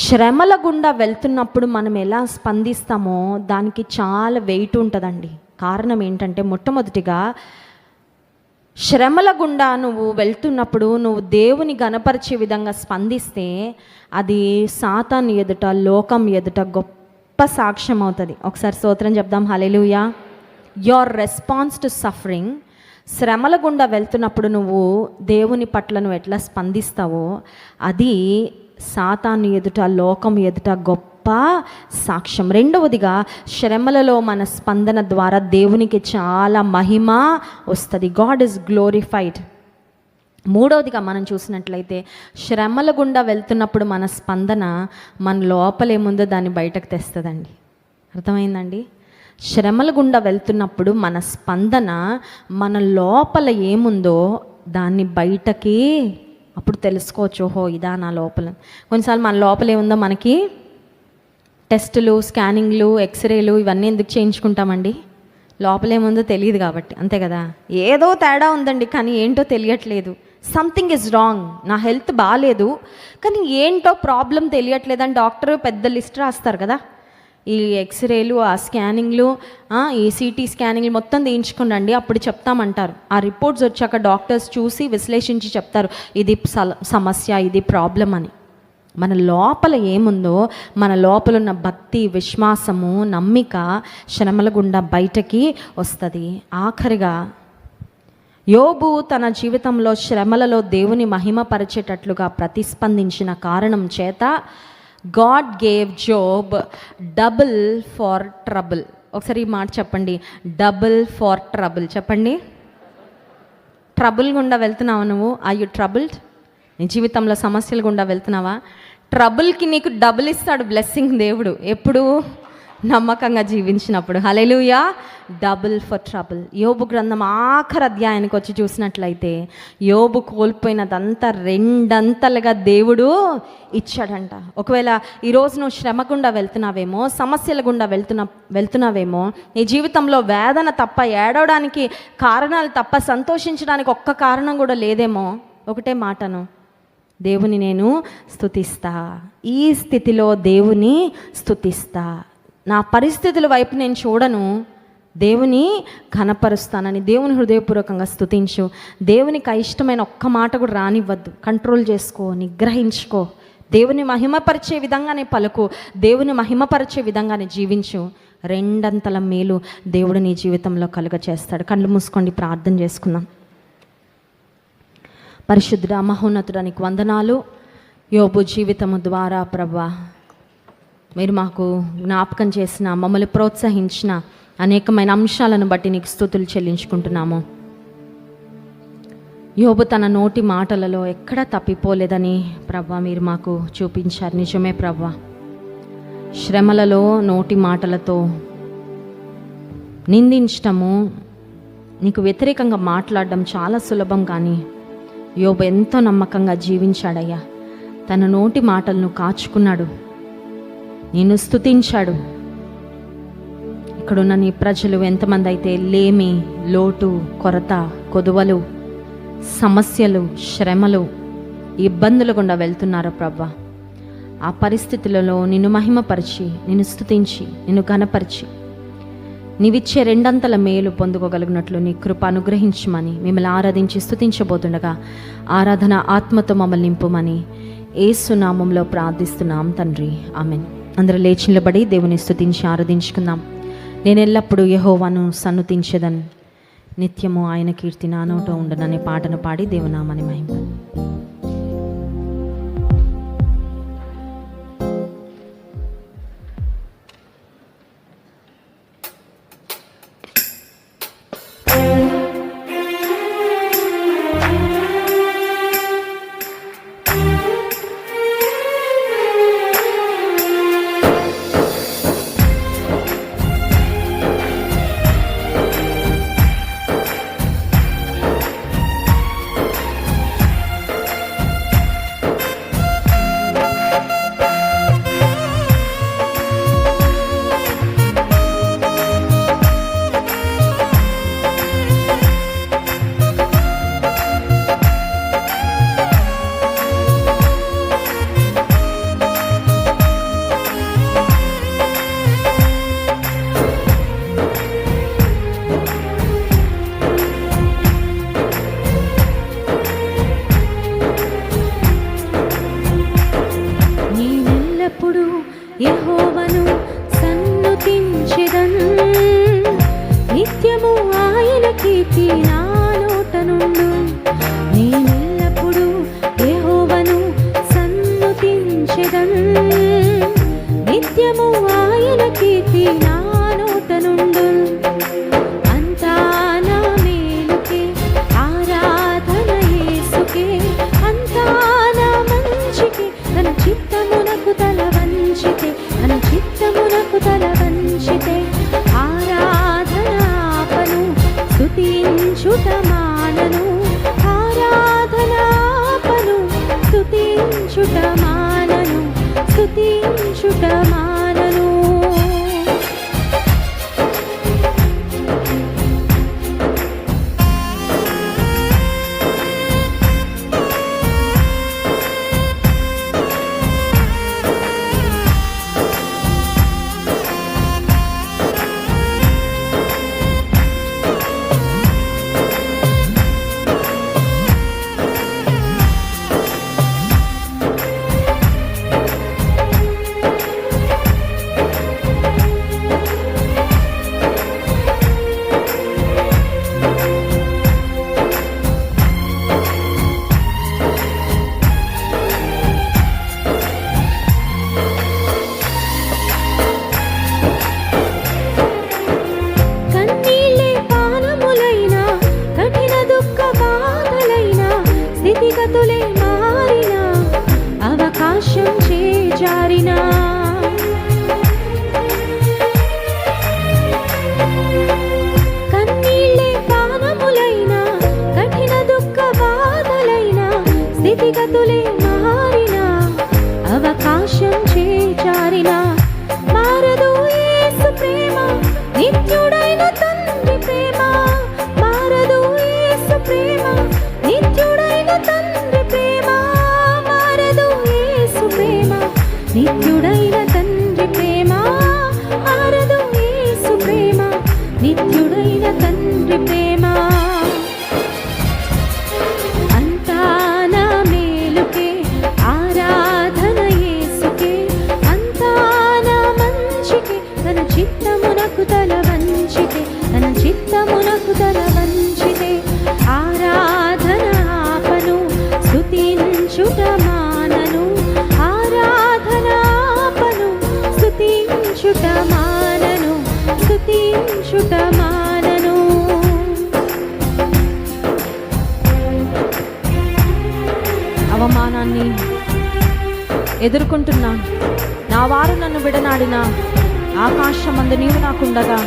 శ్రమల గుండా వెళ్తున్నప్పుడు మనం ఎలా స్పందిస్తామో దానికి చాలా వెయిట్ ఉంటుందండి. కారణం ఏంటంటే, మొట్టమొదటిగా శ్రమల గుండా నువ్వు వెళ్తున్నప్పుడు నువ్వు దేవుని గణపరిచే విధంగా స్పందిస్తే అది సాతాను ఎదుట, లోకం ఎదుట గొప్ప సాక్ష్యం అవుతుంది. ఒకసారి స్తోత్రం చెప్దాం. హల్లెలూయా. యువర్ రెస్పాన్స్ టు సఫరింగ్, శ్రమల గుండా వెళ్తున్నప్పుడు నువ్వు దేవుని పట్ల నువ్వు ఎట్లా స్పందిస్తావో అది సాతాను ఎదుట, లోకం ఎదుట గొప్ప సాక్ష్యం. రెండవదిగా, శ్రమలలో మన స్పందన ద్వారా దేవునికి చాలా మహిమ వస్తుంది. God is glorified. మూడవదిగా మనం చూసినట్లయితే శ్రమల గుండా వెళ్తున్నప్పుడు మన స్పందన మన లోపలేముందో దాన్ని బయటకు తెస్తుందండి. అర్థమైందండి? శ్రమల గుండా వెళ్తున్నప్పుడు మన స్పందన మన లోపల ఏముందో దాన్ని బయటకి అప్పుడు తెలుసుకోవచ్చు. ఓహో, ఇదా నా లోపల. కొన్నిసార్లు మన లోపల ఏముందో మనకి టెస్టులు, స్కానింగ్లు, ఎక్స్రేలు ఇవన్నీ ఎందుకు చేయించుకుంటామండి? లోపలేముందో తెలియదు కాబట్టి, అంతే కదా. ఏదో తేడా ఉందండి, కానీ ఏంటో తెలియట్లేదు. సంథింగ్ ఇస్ రాంగ్, నా హెల్త్ బాగాలేదు కానీ ఏంటో ప్రాబ్లం తెలియట్లేదని డాక్టర్ పెద్ద లిస్ట్ రాస్తారు కదా. ఈ ఎక్స్రేలు, ఆ స్కానింగ్లు, ఈ సిటీ స్కానింగ్లు మొత్తం తీయించుకుని అప్పుడు చెప్తామంటారు. ఆ రిపోర్ట్స్ వచ్చాక డాక్టర్స్ చూసి విశ్లేషించి చెప్తారు ఇది సమస్య, ఇది ప్రాబ్లం అని. మన లోపల ఏముందో, మన లోపల ఉన్న భక్తి, విశ్వాసము, నమ్మిక శ్రమల గుండా బయటకి వస్తుంది. ఆఖరిగా యోబు తన జీవితంలో శ్రమలలో దేవుని మహిమపరిచేటట్లుగా ప్రతిస్పందించిన కారణం చేత God gave Job double for trouble. ఒకసారి ఈ మాట చెప్పండి, డబుల్ ఫార్ ట్రబుల్ చెప్పండి. ట్రబుల్ గుండా వెళ్తున్నావా నువ్వు? Are you troubled? నీ జీవితంలో సమస్యలు గుండా వెళ్తున్నావా? ట్రబుల్కి నీకు డబుల్ ఇస్తాడు బ్లెస్సింగ్ దేవుడు, ఎప్పుడు? నమ్మకంగా జీవించినప్పుడు. హల్లెలూయా. Double for trouble. యోబు గ్రంథం ఆఖరి అధ్యాయానికి వచ్చి చూసినట్లయితే యోబు కోల్పోయినదంతా రెండంతలుగా దేవుడు ఇచ్చాడంట. ఒకవేళ ఈరోజు నువ్వు శ్రమ గుండా వెళ్తున్నావేమో, సమస్యల గుండా వెళ్తున్నావేమో, నీ జీవితంలో వేదన తప్ప, ఏడవడానికి కారణాలు తప్ప, సంతోషించడానికి ఒక్క కారణం కూడా లేదేమో, ఒకటే మాటను, దేవుని నేను స్తుతిస్తా. ఈ స్థితిలో దేవుని స్తుతిస్తా. నా పరిస్థితుల వైపు నేను చూడను, దేవుని ఘనపరుస్తానని దేవుని హృదయపూర్వకంగా స్తుతించు. దేవునికి అయిష్టమైన ఒక్క మాట కూడా రానివ్వద్దు. కంట్రోల్ చేసుకో, నిగ్రహించుకో. దేవుని మహిమపరిచే విధంగానే పలుకు, దేవుని మహిమపరిచే విధంగానే జీవించు. రెండంతల మేలు దేవుడు నీ జీవితంలో కలుగ చేస్తాడు. కళ్ళు మూసుకోండి, ప్రార్థన చేసుకుందాం. పరిశుద్ధుడా, మహోన్నతుడానికి వందనాలు. యోబు జీవితము ద్వారా ప్రభువా మీరు మాకు జ్ఞాపకం చేసిన, మమ్మల్ని ప్రోత్సహించిన అనేకమైన అంశాలను బట్టి నీకు స్తుతులు చెల్లించుకుంటున్నాము. యోబు తన నోటి మాటలలో ఎక్కడా తప్పిపోలేదని ప్రభువా మీరు మాకు చూపించారు. నిజమే ప్రభువా, శ్రమలలో నోటి మాటలతో నిందించటము, నీకు వ్యతిరేకంగా మాట్లాడడం చాలా సులభం. కానీ యోబు ఎంతో నమ్మకంగా జీవించాడయ్యా. తన నోటి మాటలను కాచుకున్నాడు, నిన్ను స్తుతించాడు. ఇక్కడున్న నీ ప్రజలు ఎంతమంది అయితే లేమి, లోటు, కొరత, కొదువలు, సమస్యలు, శ్రమలు, ఇబ్బందులు గుండా వెళ్తున్నారో ప్రభా, ఆ పరిస్థితులలో నిన్ను మహిమపరిచి, నిన్ను స్తుతించి, నిన్ను ఘనపరిచి నీవిచ్చే రెండంతల మేలు పొందుకోగలిగినట్లు నీ కృప అనుగ్రహించమని మిమ్మల్ని ఆరాధించి స్తుతించబోతుండగా ఆరాధన ఆత్మతో మమ్మల్ని నింపుమని యేసు నామంలో ప్రార్థిస్తున్నాం తండ్రి, ఆమేన్. అందరూ లేచి నిలబడి దేవుని స్తుతించి ఆరాధించుకుందాం. నేను ఎల్లప్పుడూ యెహోవాను సన్నుతించెదను, నిత్యము ఆయన కీర్తి నా నోట ఉండననే పాటను పాడి దేవునామని మహిమ. యెహోవాను సన్నుతించెదను, నిత్యము ఆయన కీర్తి నా నోట నుండు. నేనెల్లప్పుడూ యెహోవాను సన్నుతించెదను, నిత్యము ఆయన కీర్తి నా నోట నుండు. అంతా నా మేలుకే, ఆరాధన యేసుకే, అంతా నా మంచికే, తన చిత్తమునకు తల వంచితే, తన చిత్తమునకు తల వంచితే, ఆరాధనాపను స్తుతించుట మానను, ఆరాధనాపను స్తుతించుట మానను, స్తుతించుట మానను. చేజారినా కన్నీళ్ళే పానములైనా కఠిన దుఃఖ బాధలైనా స్థితిగతులే మారినా అవకాశం చేజారినా మారదు యేసు ప్రేమ నిత్యుడైన తండ్రి ప్రేమ మారదు యేసు ప్రేమ నిత్యుడైన తండ్రి ప్రేమ మారదు యేసు ప్రేమ నిత్యుడైన తండ్రి ప్రేమ మారదు యేసు ప్రేమ నిత్యుడైన తండ్రి ప్రేమ అంతా నా మేలుకే ఆరాధన యేసుకే అంతా నా మంచికే తన చిత్తమునకు తల వంచితే తన చిత్తమునకు తల వంచితే ఆరాధన ఆపను స్తుతించుట మానను ఆరాధన ఆపను స్తుతించుట మానను స్తుతించుట మానను అవమానాన్ని ఎదుర్కొంటున్నాను, నా వారు నన్ను విడనాడినా ఆకాశమందు నీవు నాకుండగా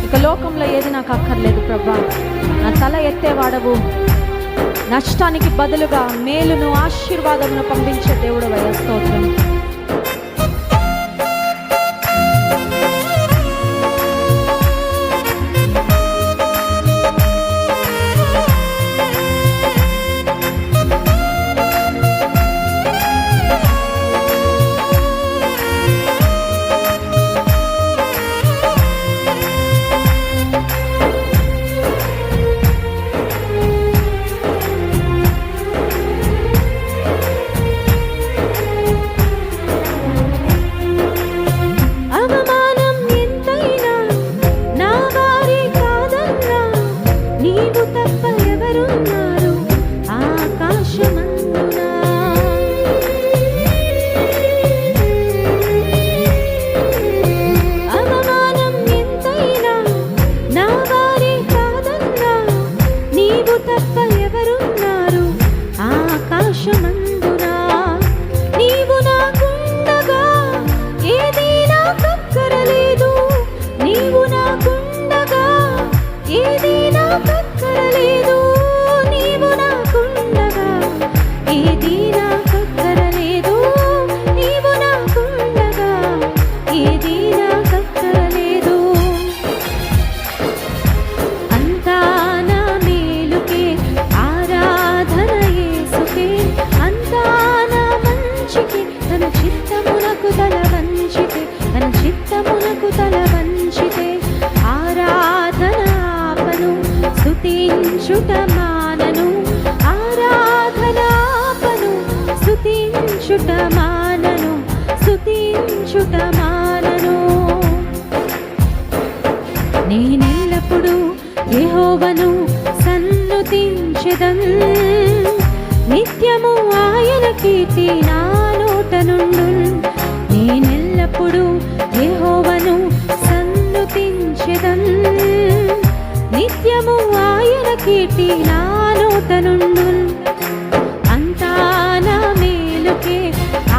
ఇక లోకంలో ఏది నాకు అక్కర్లేదు ప్రభా. నా తల ఎత్తేవాడవు, నష్టానికి బదులుగా మేలును ఆశీర్వాదమును పంపించే దేవుడు వయ్యా, స్తోత్రం. అవమానం ఎంతైనా నా వారి కాదన్నా నీవు తప్ప ఎవరున్నారు ఆకాశమందున అవమానం ఎంతైనా నా వారి కాదన్నా నీవు తప్ప ఎవరున్నారు ఆకాశమందున నీవు నాకుండగా ఏదీ నాకక్కరలేదు నీవు నాకుండగా ఏదీ నాకక్కరలేదు నీవు నాకుండగా ఏదీ నాకక్కరలేదు నీవు నాకుండగా ఏదీ నాకక్కరలేదు అంతా నా మేలుకే ఆరాధన యేసుకే అంతా నా మంచికే తన చిత్తమునకు తల వంచితే తన చిత్తమునకు తల వంచితే ఆరాధన ఆపను స్తుతించుట మానను ఆరాధన ఆపను స్తుతించుట మానను స్తుతించుట మానను నేనెల్లప్పుడూ యెహోవాను సన్నుతించెదన్ నిత్యము ఆయన కీర్తి నా నోట నుండున్ నేనెల్లప్పుడూ యెహోవాను సన్నుతించెదన్ నిత్యము ఆయన కీర్తి నా నోట నుండున్ అంతా నా మేలుకే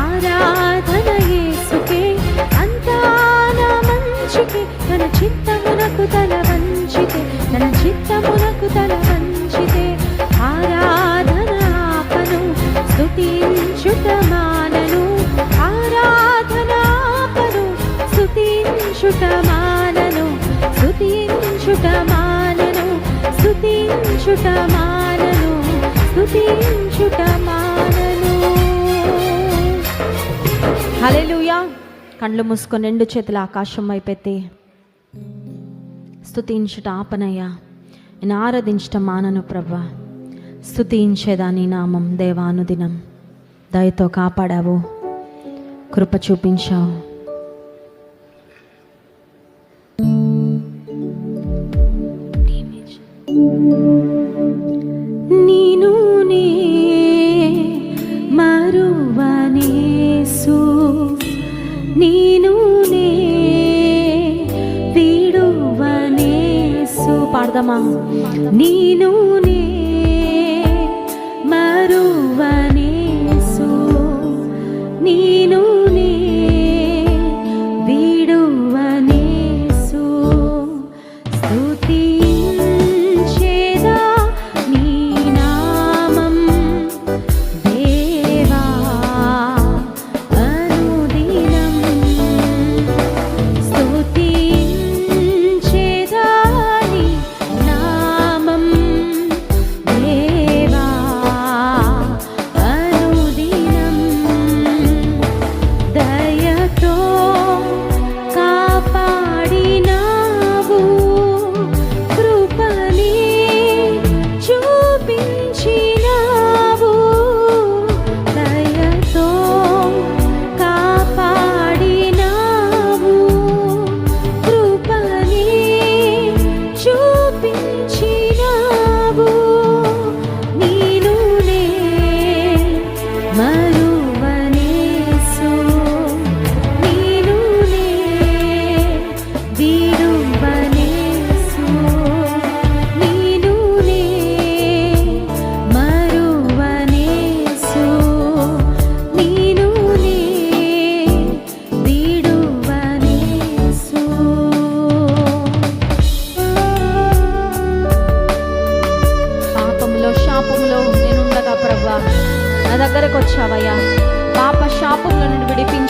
ఆరాధన యేసుకే అంతా నా మంచికే తన చిత్తమునకు తల వంచితే తన చిత్తమునకు తల వంచితే ఆరాధన ఆపను స్తుతించుట మానను ఆరాధన ఆపను స్తుతించుట మానను స్తుతించుట మానను స్తుతించుట మానను స్తుతించుట మానను. హల్లెలూయా. కళ్ళు మూసుకొని రెండు చేతుల ఆకాశం వైపెత్తి స్తుతించుట ఆపనయ్యా, నేను ఆరాధించట మానను ప్రభా. స్తుతించేదా నీ నామం దేవానుదినం. దయతో కాపాడావు, కృప చూపించావు. నీను నే మరువనేసు నీను నే విడువనేసు పాడదామా? నీను నే మరువనేసు నీను నే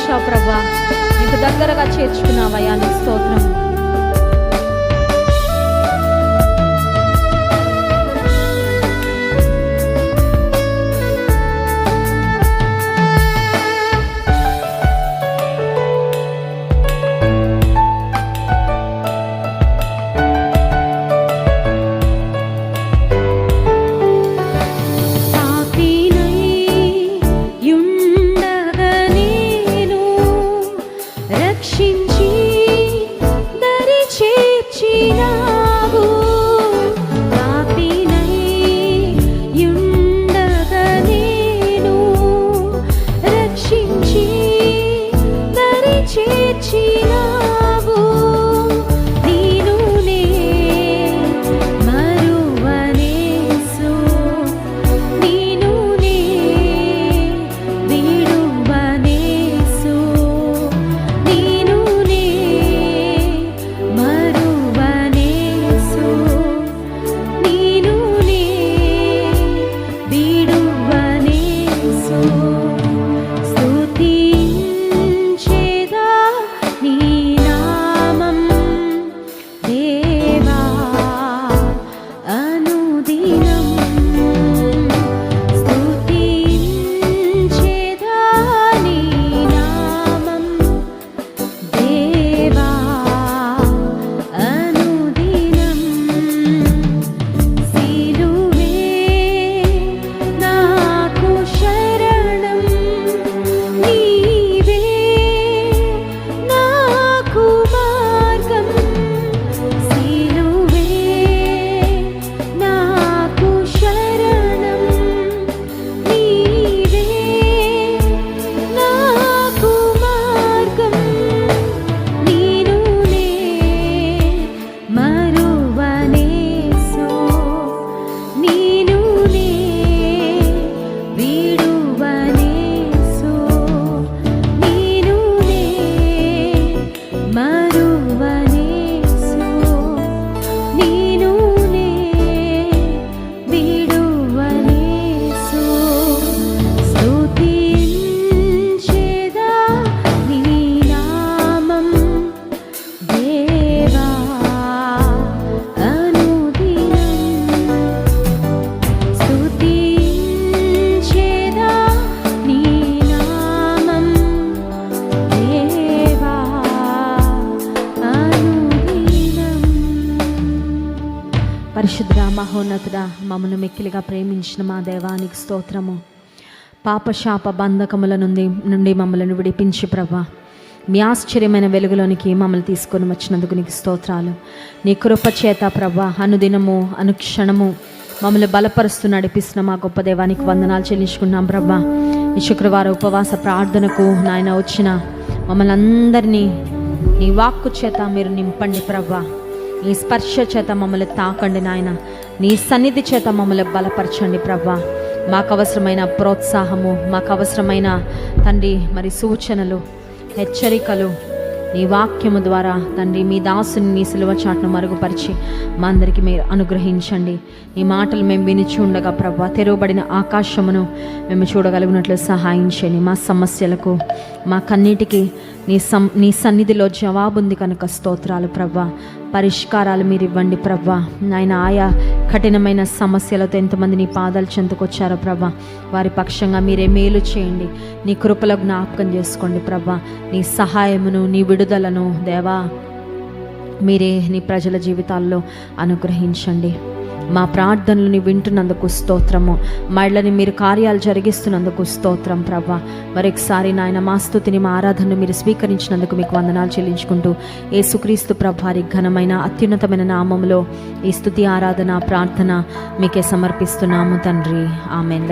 నడిపించావు ప్రభా, నీకు దగ్గరగా చేర్చుకున్నావయ్యా, నీ స్తోత్రం. పరిశుద్ధుడా, మహోన్నతుడా, మమ్మను మిక్కిలిగా ప్రేమించిన మా దేవానికి స్తోత్రము. పాపశాప బంధకముల నుండి మమ్మల్ని విడిపించి ప్రభా, మీ ఆశ్చర్యమైన వెలుగులోనికి మమ్మల్ని తీసుకొని వచ్చినందుకు నీకు స్తోత్రాలు. నీ కృప చేత ప్రభా అనుదినము అనుక్షణము మమ్మల్ని బలపరుస్తూ నడిపిస్తున్న మా గొప్ప దేవానికి వందనాలు చెల్లించుకున్నాం ప్రభా. ఈ శుక్రవారం ఉపవాస ప్రార్థనకు నాయన వచ్చిన మమ్మల్ని అందరినీ నీ వాక్కు చేత మీరు నింపండి ప్రభా. నీ స్పర్శ చేత మమ్మల్ని తాకండి నాయన, నీ సన్నిధి చేత మమ్మల్ని బలపరచండి ప్రభా. మాకు అవసరమైన ప్రోత్సాహము, మాకు అవసరమైన తండ్రి మరి సూచనలు, హెచ్చరికలు నీ వాక్యము ద్వారా తండ్రి మీ దాసుని నీ సిలువ చాటును మరుగుపరిచి మా అందరికీ మీరు అనుగ్రహించండి. ఈ మాటలు మేము వినిచి ఉండగా ప్రభా, తెరవబడిన ఆకాశమును మేము చూడగలిగినట్లు సహాయం చేయండి. మా సమస్యలకు, మా కన్నిటికీ నీ సన్నిధిలో జవాబు ఉంది కనుక స్తోత్రాలు ప్రభా. పరిష్కారాలు మీరు ఇవ్వండి ప్రభా. నాయన ఆయా కఠినమైన సమస్యలతో ఎంతమంది నీ పాదాలు చెందుకొచ్చారో ప్రభా, వారి పక్షంగా మీరే మేలు చేయండి. నీ కృపలో జ్ఞాపకం చేసుకోండి ప్రభా. నీ సహాయమును, నీ విడుదలను దేవా మీరే నీ ప్రజల జీవితాల్లో అనుగ్రహించండి. మా ప్రార్థనలు వింటున్నందుకు స్తోత్రము. మళ్ళని మీరు కార్యాలు జరిగిస్తున్నందుకు స్తోత్రం ప్రభా. మరొకసారి నాయన మా స్తుతిని, మా ఆరాధనను మీరు స్వీకరించినందుకు మీకు వందనాలు చెల్లించుకుంటూ యేసుక్రీస్తు ప్రభారి ఘనమైన అత్యున్నతమైన నామములో ఈ స్తుతి, ఆరాధన, ప్రార్థన మీకే సమర్పిస్తున్నాము తండ్రి. ఆమేన్.